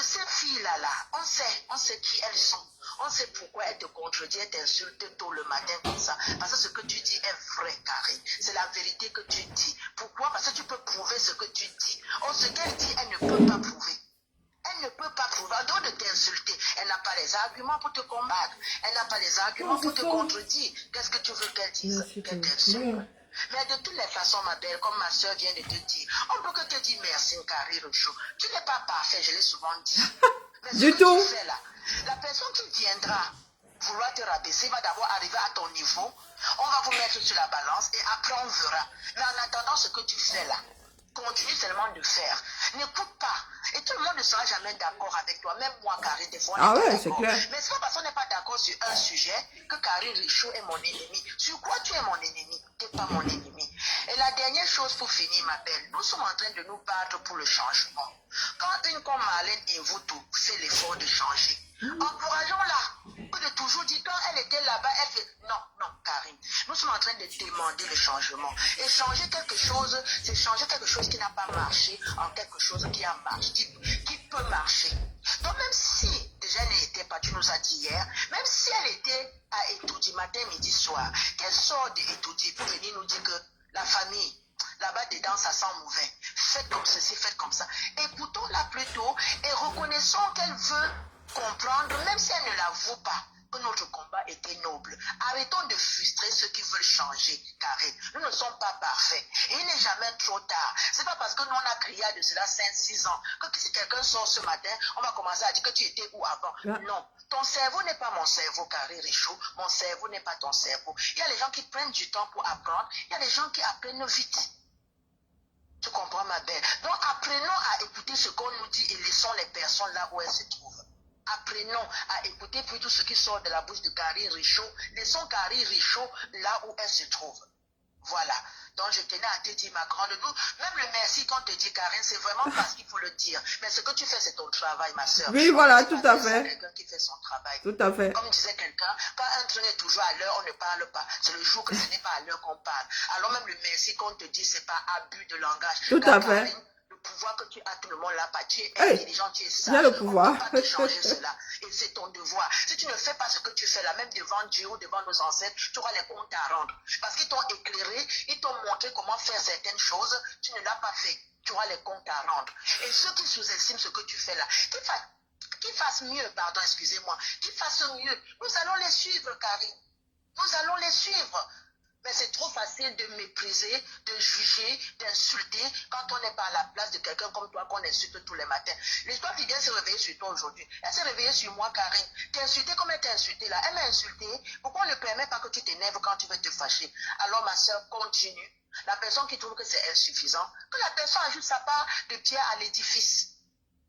ces filles-là, on sait qui elles sont. On sait pourquoi elles te contredisent, elles t'insultent tôt le matin comme ça. Parce que ce que tu dis est vrai, Karine. C'est la vérité que tu dis. Pourquoi? Parce que tu peux prouver ce que tu dis. Or, ce qu'elle dit, elle ne peut pas prouver. Elle ne peut pas prouver. En dehors de t'insulter, elle n'a pas les arguments pour te combattre. Elle n'a pas les arguments pour te contredire. Qu'est-ce que tu veux qu'elle dise? Qu'elle t'insulte. Mais de toutes les façons, ma belle, comme ma soeur vient de te dire, on peut que te dire merci, Karine Richaud. Tu n'es pas parfait, je l'ai souvent dit. Mais du tout. La personne qui viendra vouloir te rabaisser, il va d'abord arriver à ton niveau. On va vous mettre sur la balance et après on verra. Mais en attendant, ce que tu fais là, continue seulement de faire. N'écoute pas. Et tout le monde ne sera jamais d'accord avec toi. Même moi, Karine, des fois, on Ah n'est pas ouais, c'est d'accord. clair. Mais c'est pas parce qu'on n'est pas d'accord sur un sujet que Karine Richaud est mon ennemi. Sur quoi tu es mon ennemi? Tu n'es pas mon ennemi. Et la dernière chose pour finir, ma belle, nous sommes en train de nous battre pour le changement. Quand une comme Marlène Evutu fait l'effort de changer, encourageons-la. Que de toujours dire, quand elle était là-bas, elle fait... Non, non, Karine. Nous sommes en train de demander le changement. Et changer quelque chose, c'est changer quelque chose qui n'a pas marché en quelque chose qui a marché, qui peut marcher. Donc même si, déjà elle n'était pas, tu nous as dit hier, même si elle était à Etoudi matin, midi, soir, qu'elle sort de Etoudi pour venir nous dire que la famille, là-bas dedans, ça sent mauvais. Faites comme ceci, faites comme ça. Écoutons-la plutôt et reconnaissons qu'elle veut comprendre, même si elle ne l'avoue pas, que notre combat était noble. Arrêtons de frustrer ceux qui veulent changer, Karine. Nous ne sommes pas parfaits. Et il n'est jamais trop tard. C'est pas parce que nous on a crié de cela 5-6 ans que si quelqu'un sort ce matin, on va commencer à dire que tu étais où avant. Yeah. Non. Ton cerveau n'est pas mon cerveau, Karine Richaud. Mon cerveau n'est pas ton cerveau. Il y a les gens qui prennent du temps pour apprendre. Il y a les gens qui apprennent vite. Tu comprends, ma belle? Donc, apprenons à écouter ce qu'on nous dit et laissons les personnes là où elles se trouvent. Apprenons à écouter plutôt ce qui sort de la bouche de Karine Richaud. Laissons Karine Richaud là où elle se trouve. Voilà. Donc, je tenais à te dire, ma grande, nous, même le merci qu'on te dit, Karine, c'est vraiment parce qu'il faut le dire. Mais ce que tu fais, c'est ton travail, ma soeur. Oui, voilà, tout à fait. Quelqu'un qui fait son travail. Tout à fait. Comme disait quelqu'un, quand un train est toujours à l'heure, on ne parle pas. C'est le jour que ce n'est pas à l'heure qu'on parle. Alors même le merci qu'on te dit, c'est pas abus de langage. Tout à fait. Karine, le pouvoir que tu as, tout le monde l'a pas. Tu es Hey, intelligent, tu es sage. il y a le pouvoir. On ne peut pas te changer cela. Et c'est ton devoir. Si tu ne fais pas ce que tu fais là, même devant Dieu ou devant nos ancêtres, tu auras les comptes à rendre. Parce qu'ils t'ont éclairé, ils t'ont montré comment faire certaines choses, tu ne l'as pas fait. Tu auras les comptes à rendre. Et ceux qui sous-estiment ce que tu fais là, qui fassent mieux, pardon, excusez-moi, qui fassent mieux, nous allons les suivre, Karine. Nous allons les suivre. Mais c'est trop facile de mépriser, de juger, d'insulter quand on n'est pas à la place de quelqu'un comme toi qu'on insulte tous les matins. L'histoire qui vient se réveiller sur toi aujourd'hui, elle s'est réveillée sur moi, Karine. T'es insultée comme elle t'a insulté là. Elle m'a insulté. Pourquoi on ne permet pas que tu t'énerves quand tu veux te fâcher? Alors ma soeur, continue. La personne qui trouve que c'est insuffisant, que la personne ajoute sa part de pierre à l'édifice.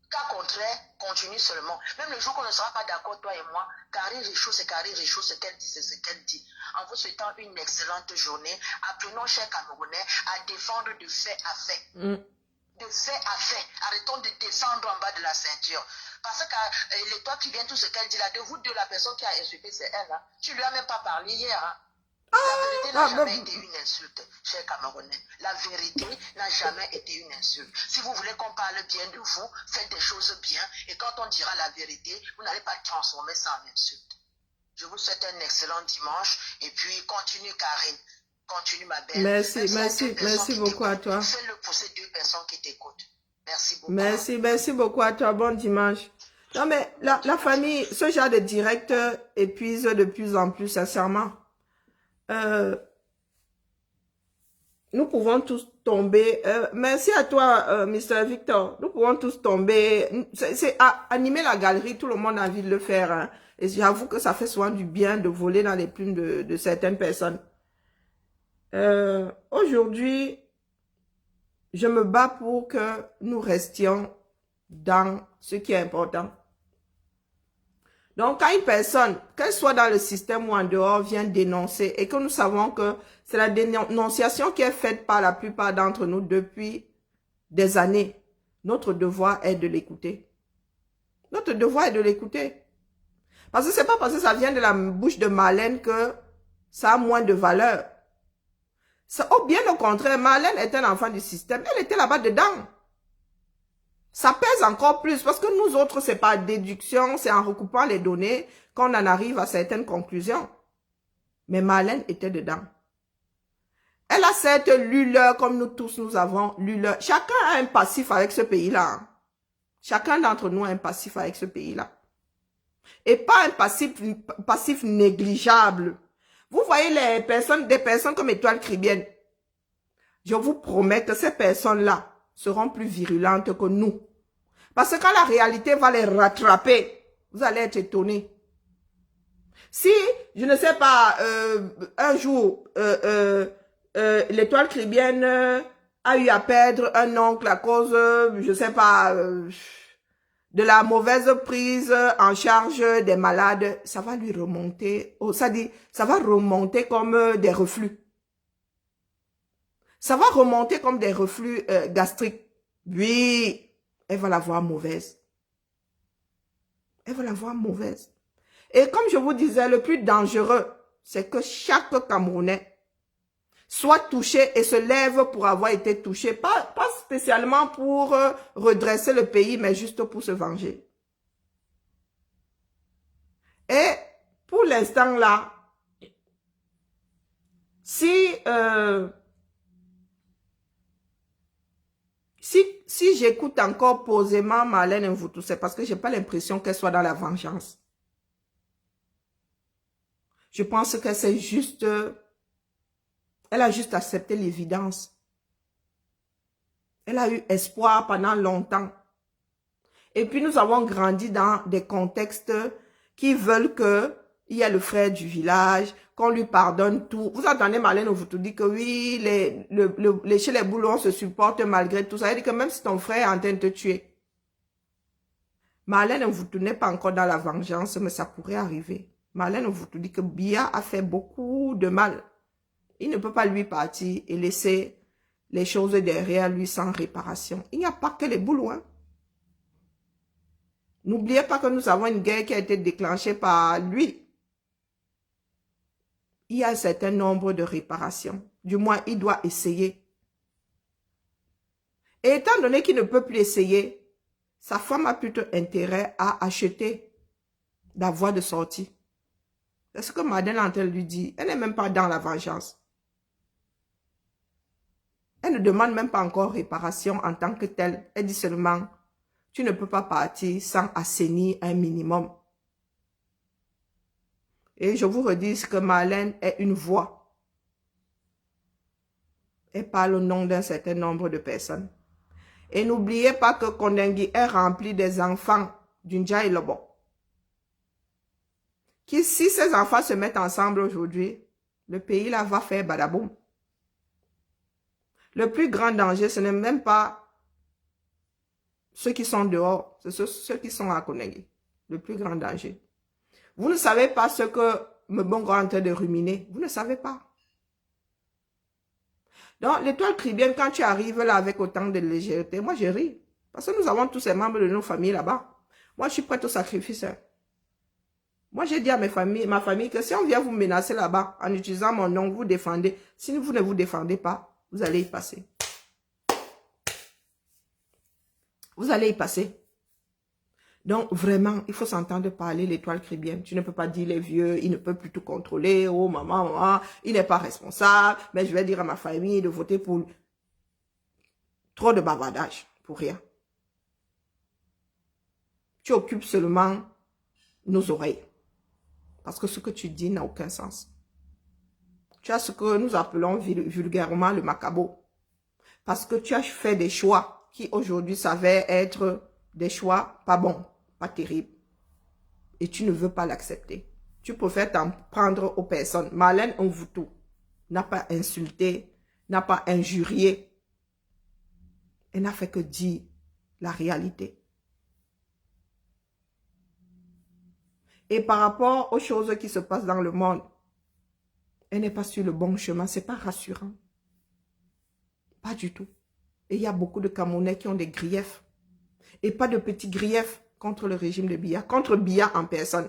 Cas contraire, continue seulement. Même le jour qu'on ne sera pas d'accord, toi et moi, Karine Richaud, c'est Karine Richaud, ce qu'elle dit, c'est ce qu'elle dit. En vous souhaitant une excellente journée, apprenons, chers Camerounais, à défendre de fait à fait. De fait à fait. Arrêtons de descendre en bas de la ceinture. Parce que les toi qui viens, tout ce qu'elle dit là, de vous deux, la personne qui a insulté, c'est elle. Hein. Tu lui as même pas parlé hier. Hein. La vérité n'a jamais été une insulte, chers Camerounais. La vérité n'a jamais été une insulte. Si vous voulez qu'on parle bien de vous, faites des choses bien. Et quand on dira la vérité, vous n'allez pas transformer ça en insulte. Je vous souhaite un excellent dimanche. Et puis, continue, Karine. Continue, ma belle. Merci beaucoup à toi. Fais-le pour ces deux personnes qui t'écoutent. Merci beaucoup. Merci beaucoup à toi. Bon dimanche. Non, mais la famille, ce genre de direct épuise de plus en plus, sincèrement. Nous pouvons tous tomber. Merci à toi, Mr. Victor. Nous pouvons tous tomber. C'est animer la galerie. Tout le monde a envie de le faire. Hein. Et j'avoue que ça fait souvent du bien de voler dans les plumes de certaines personnes. Aujourd'hui, je me bats pour que nous restions dans ce qui est important. Donc, quand une personne, qu'elle soit dans le système ou en dehors, vient dénoncer et que nous savons que c'est la dénonciation qui est faite par la plupart d'entre nous depuis des années, notre devoir est de l'écouter. Notre devoir est de l'écouter. Parce que c'est pas parce que ça vient de la bouche de Marlène que ça a moins de valeur. Oh, bien au contraire, Marlène est un enfant du système. Elle était là-bas dedans. Ça pèse encore plus parce que nous autres, c'est pas déduction, c'est en recoupant les données qu'on en arrive à certaines conclusions. Mais Marlène était dedans. Elle a certes lu l'heure comme nous tous nous avons lu l'heure. Chacun a un passif avec ce pays-là. Chacun d'entre nous a un passif avec ce pays-là. Et pas un passif négligeable. Vous voyez des personnes comme Étoile Caribbeenne. Je vous promets que ces personnes-là seront plus virulentes que nous. Parce que quand la réalité va les rattraper, vous allez être étonnés. Si, je ne sais pas, un jour, l'étoile chrétienne a eu à perdre un oncle à cause, je ne sais pas, de la mauvaise prise en charge des malades, ça va lui remonter, ça va remonter comme des reflux. Ça va remonter comme des reflux gastriques. Oui, elle va la voir mauvaise. Elle va la voir mauvaise. Et comme je vous disais, le plus dangereux, c'est que chaque Camerounais soit touché et se lève pour avoir été touché. Pas spécialement pour redresser le pays, mais juste pour se venger. Et pour l'instant là, si j'écoute encore posément Marlène Mvoutou, c'est parce que j'ai pas l'impression qu'elle soit dans la vengeance. Je pense que c'est juste, elle a juste accepté l'évidence. Elle a eu espoir pendant longtemps. Et puis nous avons grandi dans des contextes qui veulent qu'il y ait le frère du village, qu'on lui pardonne tout. Vous entendez Marlène Mvoutou dit que oui, chez les boulots, on se supporte malgré tout ça. Elle dit que même si ton frère est en train de te tuer. Marlène Mvoutou n'est pas encore dans la vengeance, mais ça pourrait arriver. Marlène Mvoutou dit que Biya a fait beaucoup de mal. Il ne peut pas lui partir et laisser les choses derrière lui sans réparation. Il n'y a pas que les boulots. Hein. N'oubliez pas que nous avons une guerre qui a été déclenchée par lui. Il y a un certain nombre de réparations. Du moins, il doit essayer. Et étant donné qu'il ne peut plus essayer, sa femme a plutôt intérêt à acheter la voie de sortie. C'est ce que Madeleine Antel lui dit. Elle n'est même pas dans la vengeance. Elle ne demande même pas encore réparation en tant que telle. Elle dit seulement, tu ne peux pas partir sans assainir un minimum. Et je vous redis que Marlène est une voix. Elle parle au nom d'un certain nombre de personnes. Et n'oubliez pas que Kondengui est rempli des enfants d'Undja et Lobo. Qui, si ces enfants se mettent ensemble aujourd'hui, le pays là va faire badaboum. Le plus grand danger, ce n'est même pas ceux qui sont dehors, c'est ceux qui sont à Kondengui. Le plus grand danger. Vous ne savez pas ce que Mbongo est en train de ruminer. Vous ne savez pas. Donc, l'étoile chrétienne, quand tu arrives là avec autant de légèreté, moi je ris. Parce que nous avons tous les membres de nos familles là-bas. Moi, je suis prête au sacrifice. Hein. Moi, j'ai dit à ma famille que si on vient vous menacer là-bas, en utilisant mon nom, vous défendez. Si vous ne vous défendez pas, vous allez y passer. Vous allez y passer. Donc, vraiment, il faut s'entendre parler l'étoile chrétienne. Tu ne peux pas dire les vieux, il ne peut plus tout contrôler. Oh, maman, il n'est pas responsable. Mais je vais dire à ma famille de voter pour lui. Trop de bavardage, pour rien. Tu occupes seulement nos oreilles. Parce que ce que tu dis n'a aucun sens. Tu as ce que nous appelons vulgairement le macabo. Parce que tu as fait des choix qui aujourd'hui savaient être des choix pas bons, pas terribles. Et tu ne veux pas l'accepter. Tu préfères t'en prendre aux personnes. Marlène Mvoutou n'a pas insulté, n'a pas injurié. Elle n'a fait que dire la réalité. Et par rapport aux choses qui se passent dans le monde, elle n'est pas sur le bon chemin. Ce n'est pas rassurant. Pas du tout. Et il y a beaucoup de Camerounais qui ont des griefs. Et pas de petits griefs contre le régime de Biya. Contre Biya en personne.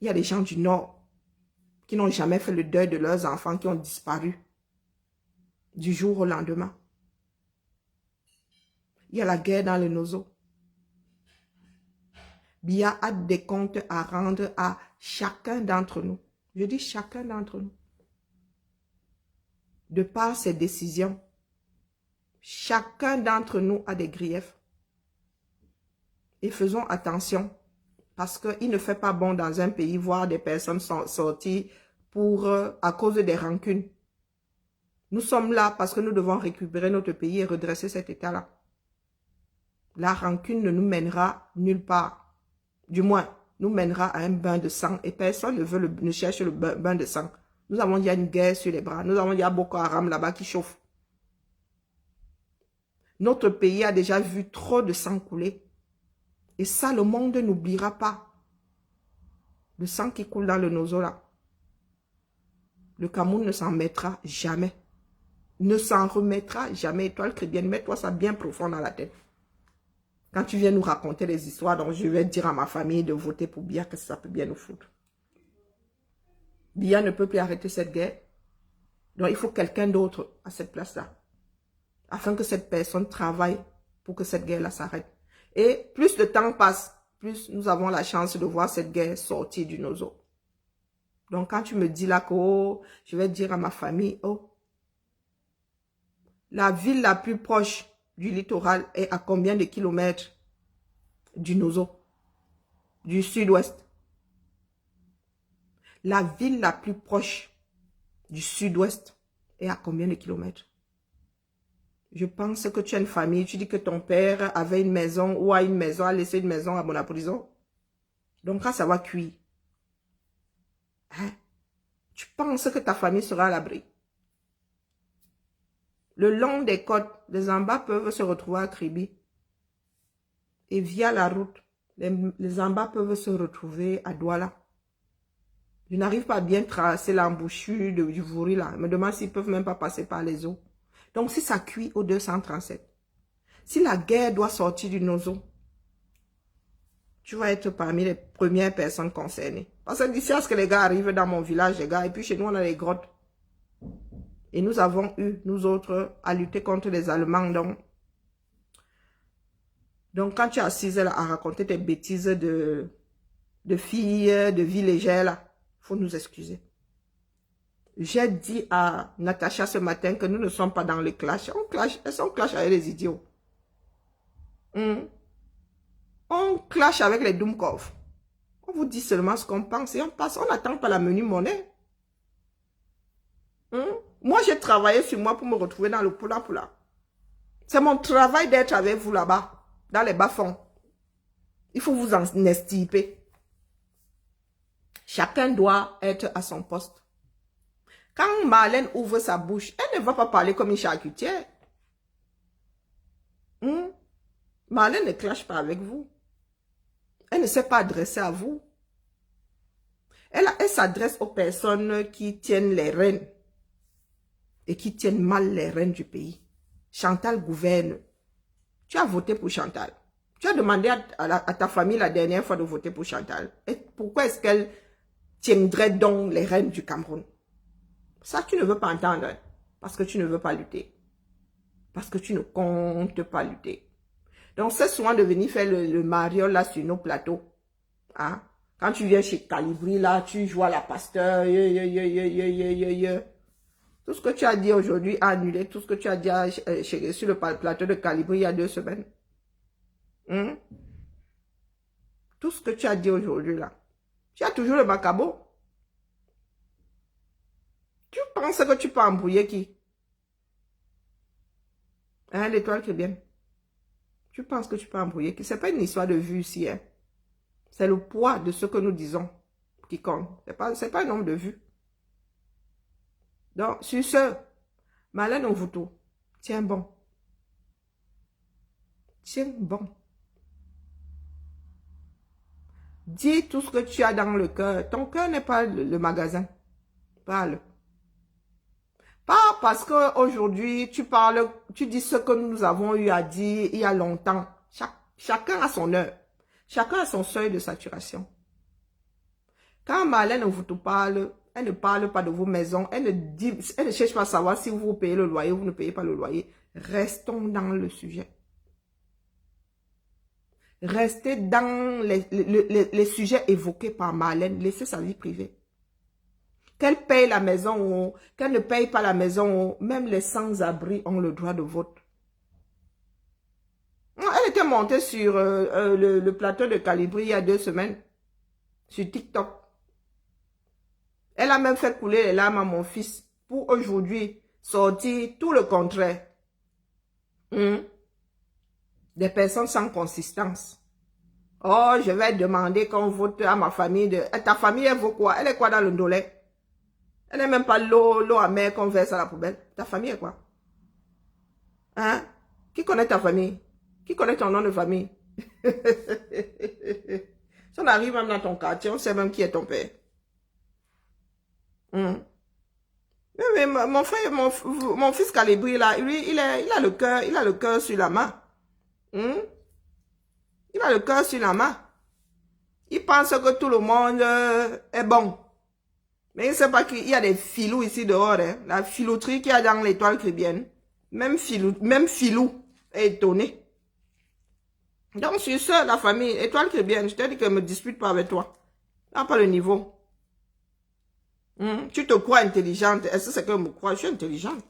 Il y a des gens du Nord qui n'ont jamais fait le deuil de leurs enfants qui ont disparu du jour au lendemain. Il y a la guerre dans le Nozo. Biya a des comptes à rendre à chacun d'entre nous. Je dis chacun d'entre nous. De par ses décisions, chacun d'entre nous a des griefs. Et faisons attention, parce qu'il ne fait pas bon dans un pays voir des personnes sorties à cause des rancunes. Nous sommes là parce que nous devons récupérer notre pays et redresser cet état-là. La rancune ne nous mènera nulle part. Du moins, nous mènera à un bain de sang et personne ne cherche le bain de sang. Nous avons déjà une guerre sur les bras. Nous avons déjà Boko Haram là-bas qui chauffe. Notre pays a déjà vu trop de sang couler. Et ça, le monde n'oubliera pas. Le sang qui coule dans le nozo là. Le Cameroun ne s'en mettra jamais. Ne s'en remettra jamais. Étoile chrétienne, mets-toi ça bien profond dans la tête. Quand tu viens nous raconter les histoires, donc je vais dire à ma famille de voter pour Biya, que ça peut bien nous foutre. Biya ne peut plus arrêter cette guerre. Donc il faut quelqu'un d'autre à cette place-là. Afin que cette personne travaille pour que cette guerre-là s'arrête. Et plus le temps passe, plus nous avons la chance de voir cette guerre sortir du nozo. Donc quand tu me dis là que oh, je vais dire à ma famille, oh, la ville la plus proche du littoral est à combien de kilomètres du nozo, du sud-ouest? La ville la plus proche du sud-ouest est à combien de kilomètres? Je pense que tu as une famille, tu dis que ton père avait une maison ou a une maison, a laissé une maison à Bonaprison. Donc quand ça va cuire, hein? Tu penses que ta famille sera à l'abri? Le long des côtes, les Amba peuvent se retrouver à Kribi. Et via la route, les Amba peuvent se retrouver à Douala. Je n'arrive pas à bien tracer l'embouchure du Vouri là. Je me demande s'ils ne peuvent même pas passer par les eaux. Donc si ça cuit au 237, si la guerre doit sortir du nozo, tu vas être parmi les premières personnes concernées. Parce que d'ici à ce que les gars arrivent dans mon village, les gars, et puis chez nous on a les grottes. Et nous avons eu, nous autres, à lutter contre les Allemands. Donc quand tu es assise là à raconter tes bêtises de filles, de vie légère là, il faut nous excuser. J'ai dit à Natacha ce matin que nous ne sommes pas dans le clash. On clash avec les idiots. On clash avec les Doumkov. On vous dit seulement ce qu'on pense et on passe. On n'attend pas la menu monnaie. Moi, j'ai travaillé sur moi pour me retrouver dans le poula-poula. C'est mon travail d'être avec vous là-bas, dans les bas-fonds. Il faut vous en estiper. Chacun doit être à son poste. Quand Marlène ouvre sa bouche, elle ne va pas parler comme une charcutière. Marlène ne clash pas avec vous. Elle ne s'est pas adressée à vous. Elle s'adresse aux personnes qui tiennent les rênes et qui tiennent mal les rênes du pays. Chantal gouverne. Tu as voté pour Chantal. Tu as demandé à ta famille la dernière fois de voter pour Chantal. Et pourquoi est-ce qu'elle tiendrait donc les rênes du Cameroun? Ça, tu ne veux pas entendre. Parce que tu ne veux pas lutter. Parce que tu ne comptes pas lutter. Donc, c'est souvent de venir faire le mariole là sur nos plateaux. Hein? Quand tu viens chez Calibri, là, tu joues à la pasteur. Tout ce que tu as dit aujourd'hui a annulé tout ce que tu as dit sur le plateau de Calibri il y a 2 semaines. Tout ce que tu as dit aujourd'hui là. Tu as toujours le macabo. Tu penses que tu peux embrouiller qui? Hein, l'étoile chrétienne. Tu penses que tu peux embrouiller qui? Ce n'est pas une histoire de vue ici. Hein. C'est le poids de ce que nous disons qui compte. Ce n'est pas un nombre de vues. Donc, sur ce, Marlène Ovuto, tiens bon. Tiens bon. Dis tout ce que tu as dans le cœur. Ton cœur n'est pas le magasin. Parle. Pas parce qu'aujourd'hui, tu parles, tu dis ce que nous avons eu à dire il y a longtemps. Chacun a son heure. Chacun a son seuil de saturation. Quand Marlène vous parle, elle ne parle pas de vos maisons. Elle ne cherche pas à savoir si vous payez le loyer ou vous ne payez pas le loyer. Restons dans le sujet. Restez dans les sujets évoqués par Marlène. Laissez sa vie privée. Qu'elle paye la maison ou qu'elle ne paye pas la maison, même les sans-abri ont le droit de vote. Elle était montée sur le plateau de Calibri il y a 2 semaines, sur TikTok. Elle a même fait couler les larmes à mon fils pour aujourd'hui sortir tout le contraire. Des personnes sans consistance. Oh, je vais demander qu'on vote à ma famille. Ta famille, elle vaut quoi? Elle est quoi dans le dollar? Elle n'est même pas l'eau amère qu'on verse à la poubelle. Ta famille est quoi? Hein? Qui connaît ta famille? Qui connaît ton nom de famille? Si on arrive même dans ton quartier, on sait même qui est ton père. Mais mon frère, mon fils Calibri, là, lui, il a le cœur sur la main. Il a le cœur sur la main. Il pense que tout le monde est bon. Mais il ne sait pas qu'il y a des filous ici dehors. Hein. La filouterie qu'il y a dans l'étoile caribéenne. Même filou est étonné. Donc, sur ça, la famille, étoile caribéenne, je te dis que ne me dispute pas avec toi. N'a pas le niveau. Tu te crois intelligente. Est-ce que c'est que je me crois? Je suis intelligente.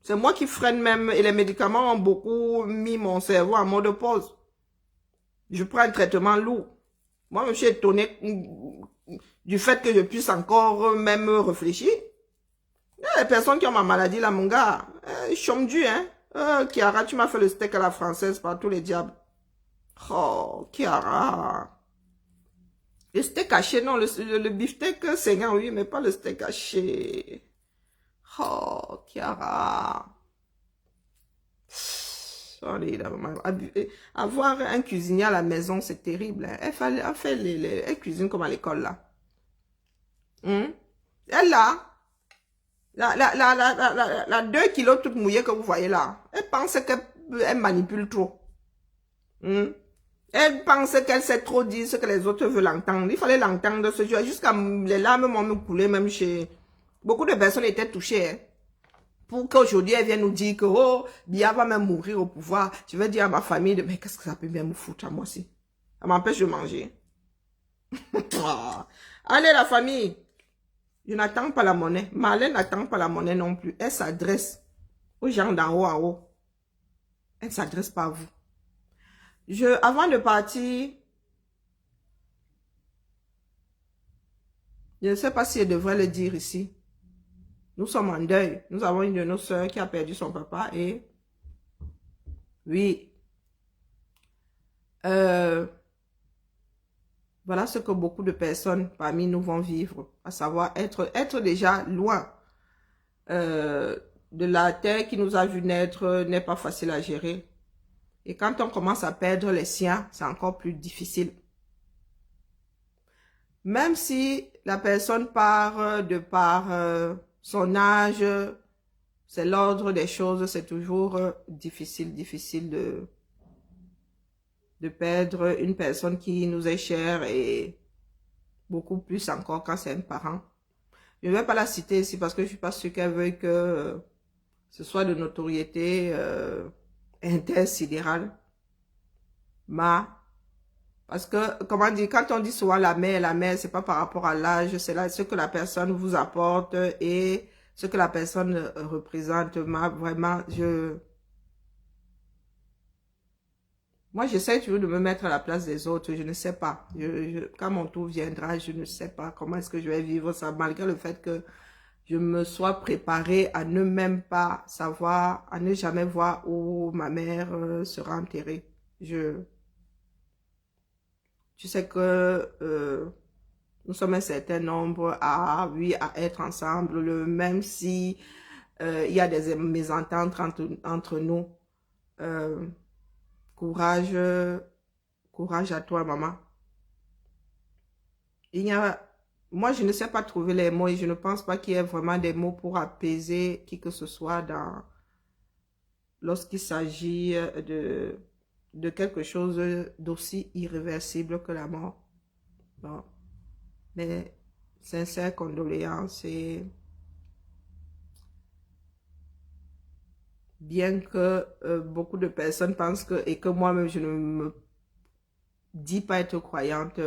C'est moi qui freine même. Et les médicaments ont beaucoup mis mon cerveau en mode pause. Je prends un traitement lourd. Moi, je suis étonné du fait que je puisse encore même réfléchir. Il y a des personnes qui ont ma maladie là, mon gars. Chomdu, hein. Kiara, tu m'as fait le steak à la française par tous les diables. Oh, Kiara. Le steak haché, non, le beefsteak saignant, oui, mais pas le steak haché. Oh, Kiara. Sorry, là, avoir un cuisinier à la maison, c'est terrible. Hein. Elle cuisine comme à l'école, là. Elle, là, la 2 kilos toute mouillée que vous voyez là, elle pense qu'elle manipule trop. Elle pense qu'elle sait trop dire ce que les autres veulent entendre. Il fallait l'entendre ce jour. Jusqu'à les larmes m'ont me coulé même chez... Beaucoup de personnes étaient touchées. Hein. Pour qu'aujourd'hui, elle vienne nous dire que, oh, Bia va même mourir au pouvoir. Je vais dire à ma famille, mais qu'est-ce que ça peut bien me foutre à moi aussi? Ça m'empêche de manger. Allez, la famille. Je n'attends pas la monnaie. Marlène n'attend pas la monnaie non plus. Elle s'adresse aux gens d'en haut à haut. Elle ne s'adresse pas à vous. Avant de partir, je ne sais pas si je devrais le dire ici. Nous sommes en deuil. Nous avons une de nos sœurs qui a perdu son papa et oui. Voilà ce que beaucoup de personnes parmi nous vont vivre, à savoir être déjà loin de la terre qui nous a vu naître n'est pas facile à gérer. Et quand on commence à perdre les siens, c'est encore plus difficile. Même si la personne part de par son âge, c'est l'ordre des choses, c'est toujours difficile de perdre une personne qui nous est chère et beaucoup plus encore quand c'est un parent. Je ne vais pas la citer ici parce que je ne suis pas sûre qu'elle veuille que ce soit de notoriété intersidérale. Parce que, comment dire, quand on dit souvent la mère, c'est pas par rapport à l'âge, c'est là ce que la personne vous apporte et ce que la personne représente. Vraiment, moi, j'essaie toujours de me mettre à la place des autres. Je ne sais pas. Quand mon tour viendra, je ne sais pas comment est-ce que je vais vivre ça, malgré le fait que je me sois préparée à ne même pas savoir, à ne jamais voir où ma mère sera enterrée. Tu sais que nous sommes un certain nombre à être ensemble, même si il y a des mésententes entre nous. Courage à toi, maman. Moi, je ne sais pas trouver les mots et je ne pense pas qu'il y ait vraiment des mots pour apaiser qui que ce soit lorsqu'il s'agit de quelque chose d'aussi irréversible que la mort. Bon. Mais sincères condoléances et bien que beaucoup de personnes pensent et que moi-même je ne me dis pas être croyante,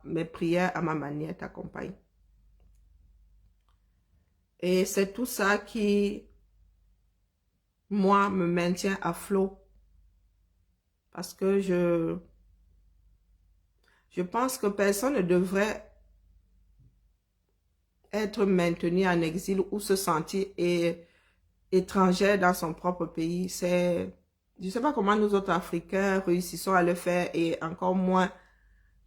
mes prières à ma manière t'accompagnent. Et c'est tout ça qui, moi, me maintient à flot. Parce que je pense que personne ne devrait être maintenu en exil ou se sentir étrangère dans son propre pays. Je ne sais pas comment nous autres Africains réussissons à le faire et encore moins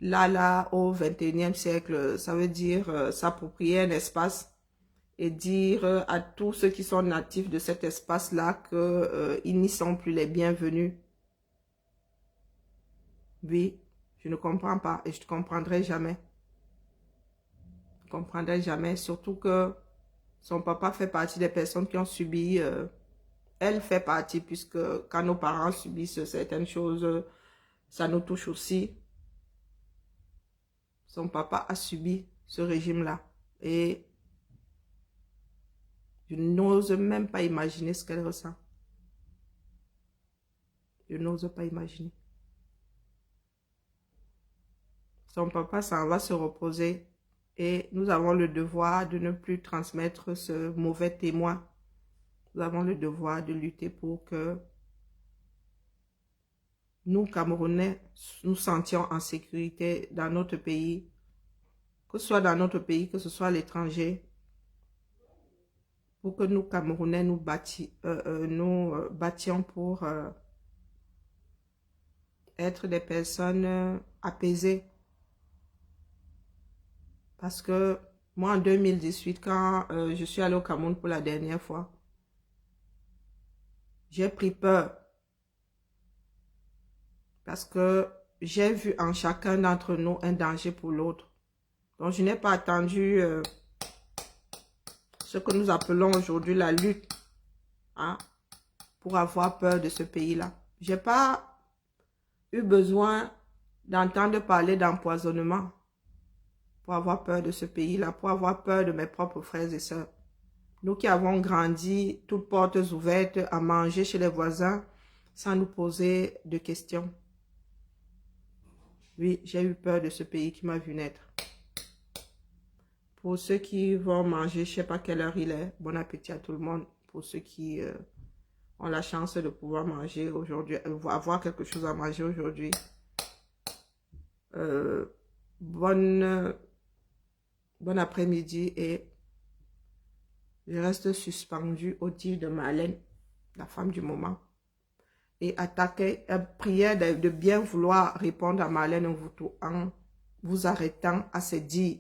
là, au 21e siècle, ça veut dire s'approprier un espace et dire à tous ceux qui sont natifs de cet espace-là qu'ils n'y sont plus les bienvenus. Oui, je ne comprends pas et je ne comprendrai jamais. Je ne comprendrai jamais, surtout que son papa fait partie des personnes qui ont subi, elle fait partie, puisque quand nos parents subissent certaines choses, ça nous touche aussi. Son papa a subi ce régime-là et je n'ose même pas imaginer ce qu'elle ressent. Je n'ose pas imaginer. Son papa s'en va se reposer et nous avons le devoir de ne plus transmettre ce mauvais témoin. Nous avons le devoir de lutter pour que nous, Camerounais, nous sentions en sécurité dans notre pays, que ce soit dans notre pays, que ce soit à l'étranger, pour que nous, Camerounais, nous bâtions pour être des personnes apaisées. Parce que moi, en 2018, quand je suis allée au Cameroun pour la dernière fois, j'ai pris peur. Parce que j'ai vu en chacun d'entre nous un danger pour l'autre. Donc, je n'ai pas attendu ce que nous appelons aujourd'hui la lutte, hein, pour avoir peur de ce pays-là. Je n'ai pas eu besoin d'entendre parler d'empoisonnement pour avoir peur de ce pays-là, pour avoir peur de mes propres frères et sœurs. Nous qui avons grandi, toutes portes ouvertes, à manger chez les voisins, sans nous poser de questions. Oui, j'ai eu peur de ce pays qui m'a vu naître. Pour ceux qui vont manger, je ne sais pas quelle heure il est, bon appétit à tout le monde. Pour ceux qui ont la chance de pouvoir manger aujourd'hui, avoir quelque chose à manger aujourd'hui. Bon après-midi et je reste suspendue au tir de Marlène, la femme du moment. Et attaquer, prière de bien vouloir répondre à Marlène en vous arrêtant à se dire.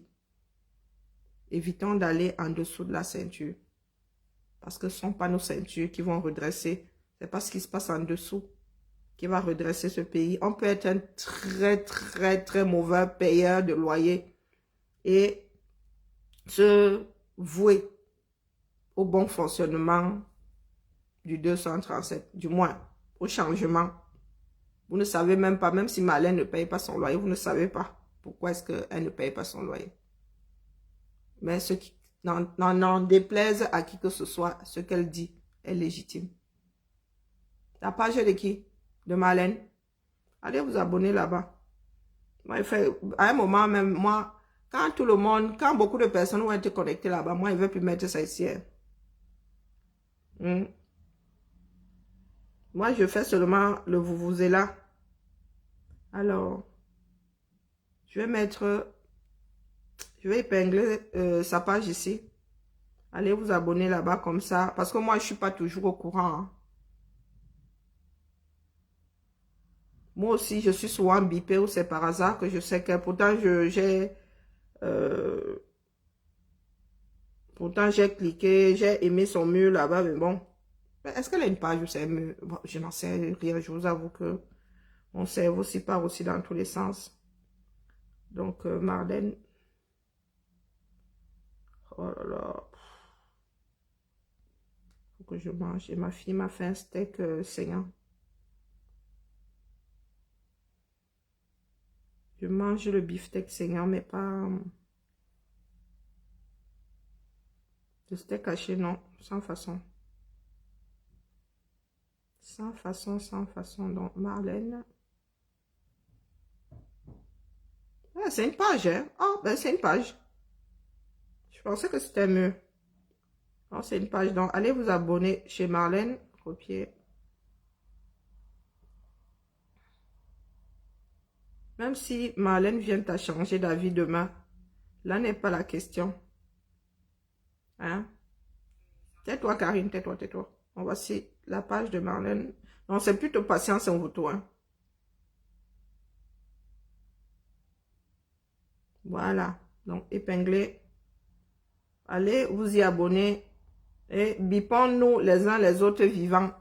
Évitons d'aller en dessous de la ceinture. Parce que ce ne sont pas nos ceintures qui vont redresser. Ce n'est pas ce qui se passe en dessous qui va redresser ce pays. On peut être un très mauvais payeur de loyer et se vouer au bon fonctionnement du 237, du moins au changement. Vous ne savez même pas, même si Marlène ne paye pas son loyer, vous ne savez pas pourquoi est-ce qu'elle ne paye pas son loyer. Mais ce qui n'en déplaise à qui que ce soit, ce qu'elle dit est légitime. La page de qui? De Marlène. Allez vous abonner là-bas. À un moment même, moi, quand beaucoup de personnes vont être connectées là-bas, moi, je ne vais plus mettre ça ici. Moi, je fais seulement le vuvuzela. Alors, je vais épingler sa page ici. Allez vous abonner là-bas comme ça. Parce que moi, je ne suis pas toujours au courant. Hein. Moi aussi, je suis souvent bipée ou c'est par hasard que je sais que pourtant, j'ai cliqué, j'ai aimé son mur là-bas, mais bon. Est-ce qu'elle a une page ou c'est un mur? Bon, je n'en sais rien, je vous avoue que mon cerveau s'y part aussi dans tous les sens. Donc, Marlène. Oh là là. Faut que je mange. Et ma fille m'a fait un steak saignant. Je mange le beefsteak saignant, mais pas... Le steak haché, non. Sans façon. Sans façon. Donc, Marlène. Ah, c'est une page, hein? Oh, ben c'est une page. Je pensais que c'était mieux. Oh, c'est une page. Donc, allez vous abonner chez Marlène. Copier. Même si Marlène vient à changer d'avis demain, là n'est pas la question. Hein? Tais-toi, Karine, tais-toi. On voici la page de Marlène. Non, c'est plutôt patience en vous, hein. Voilà. Donc, épinglé. Allez vous y abonner. Et bipons-nous les uns les autres vivants.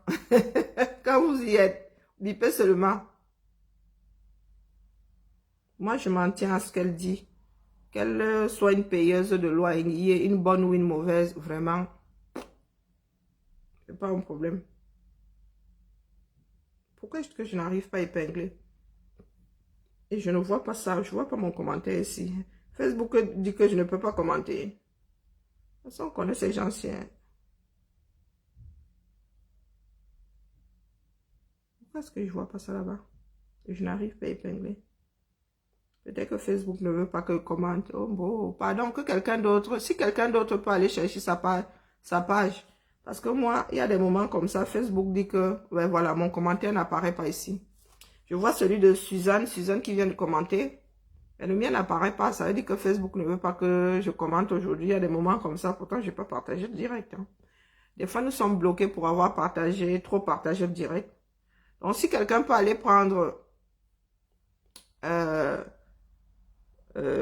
Quand vous y êtes, bipez seulement. Moi, je m'en tiens à ce qu'elle dit. Qu'elle soit une payeuse de loyer, une bonne ou une mauvaise, vraiment, c'est pas un problème. Pourquoi est-ce que je n'arrive pas à épingler? Et je ne vois pas ça, je ne vois pas mon commentaire ici. Facebook dit que je ne peux pas commenter. De toute façon, on connaît ces gens anciens. Pourquoi est-ce que je ne vois pas ça là-bas? Et je n'arrive pas à épingler. Peut-être que Facebook ne veut pas que je commente. Oh bon, pardon, que quelqu'un d'autre, si quelqu'un d'autre peut aller chercher sa page. Parce que moi, il y a des moments comme ça, Facebook dit que, ouais, voilà, mon commentaire n'apparaît pas ici. Je vois celui de Suzanne qui vient de commenter. Et le mien n'apparaît pas, ça veut dire que Facebook ne veut pas que je commente aujourd'hui. Il y a des moments comme ça, pourtant je peux partager le direct. Hein. Des fois, nous sommes bloqués pour avoir partagé, trop partagé le direct. Donc, si quelqu'un peut aller prendre...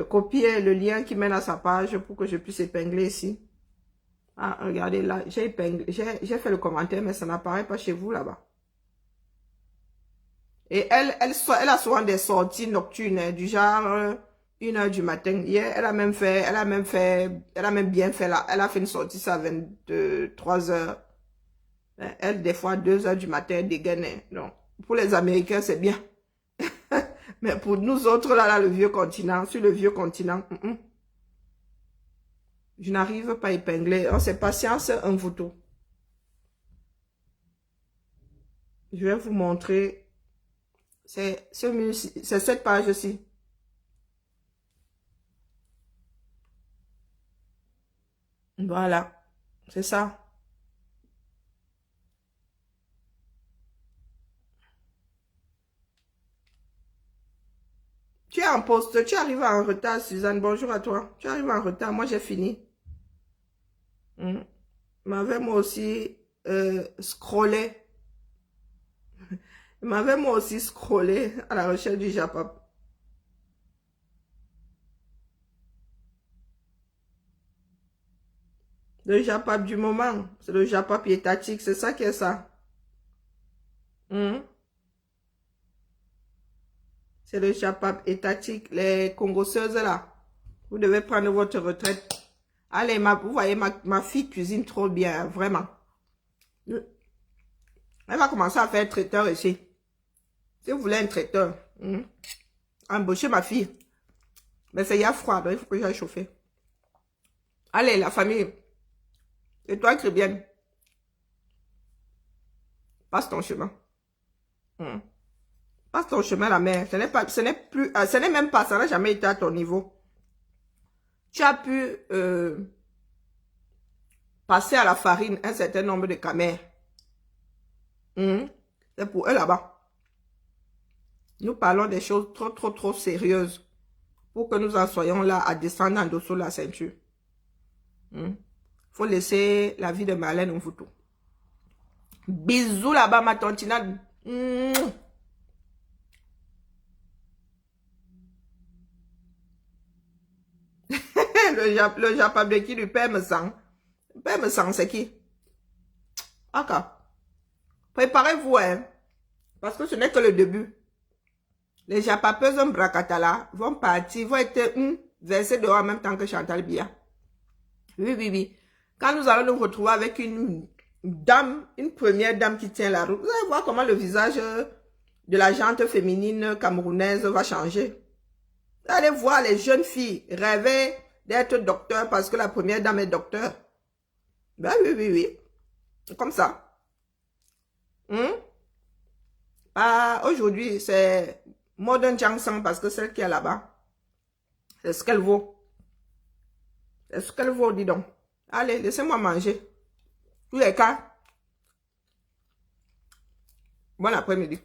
copier le lien qui mène à sa page pour que je puisse épingler ici. Ah, regardez là, j'ai fait le commentaire, mais ça n'apparaît pas chez vous là-bas. Et elle a souvent des sorties nocturnes, hein, du genre 1h du matin. Hier, elle a même bien fait là. Elle a fait une sortie ça à 23h. Elle, des fois, 2h du matin, elle dégaine. Donc, pour les Américains, c'est bien. Mais pour nous autres, là, le vieux continent, sur le vieux continent, je n'arrive pas à épingler. Oh, c'est patience, un photo. Je vais vous montrer. C'est cette page-ci. Voilà. C'est ça. Tu es en poste, tu arrives en retard, Suzanne. Bonjour à toi. Tu arrives en retard, moi j'ai fini. M'avait moi aussi scrollé. M'avait moi aussi scrollé à la recherche du Japap. Le Japap du moment, c'est le Japap étatique, c'est ça qui est ça. C'est le Japap étatique, les Congoseuses là. Vous devez prendre votre retraite. Allez, vous voyez, ma fille cuisine trop bien, vraiment. Elle va commencer à faire traiteur ici. Si vous voulez un traiteur, embauchez ma fille. Mais c'est hier froid, donc il faut que j'aille chauffer. Allez, la famille. Et toi, Crébienne, passe ton chemin. Passe ton chemin, la mère. Ce n'est même pas, ça n'a jamais été à ton niveau. Tu as pu passer à la farine un certain nombre de camères. C'est pour eux là-bas. Nous parlons des choses trop sérieuses pour que nous en soyons là à descendre en dessous de la ceinture. Faut laisser la vie de Marlène Mvuto. Bisous là-bas, ma tantinade. Le Japap de qui? Du père me sent. Le père me sent, c'est qui? Ok. Préparez-vous, hein. Parce que ce n'est que le début. Les Japapeuses en Bracatala vont partir, vont être versés dehors en même temps que Chantal Biya. Oui. Quand nous allons nous retrouver avec une dame, une première dame qui tient la route, vous allez voir comment le visage de la gente féminine camerounaise va changer. Vous allez voir les jeunes filles rêver d'être docteur parce que la première dame est docteur. Ben oui. Comme ça. Aujourd'hui, c'est Modern Jangsang parce que celle qui est là-bas, c'est ce qu'elle vaut. C'est ce qu'elle vaut, dis donc. Allez, laissez-moi manger. Tous les cas. Bon après-midi.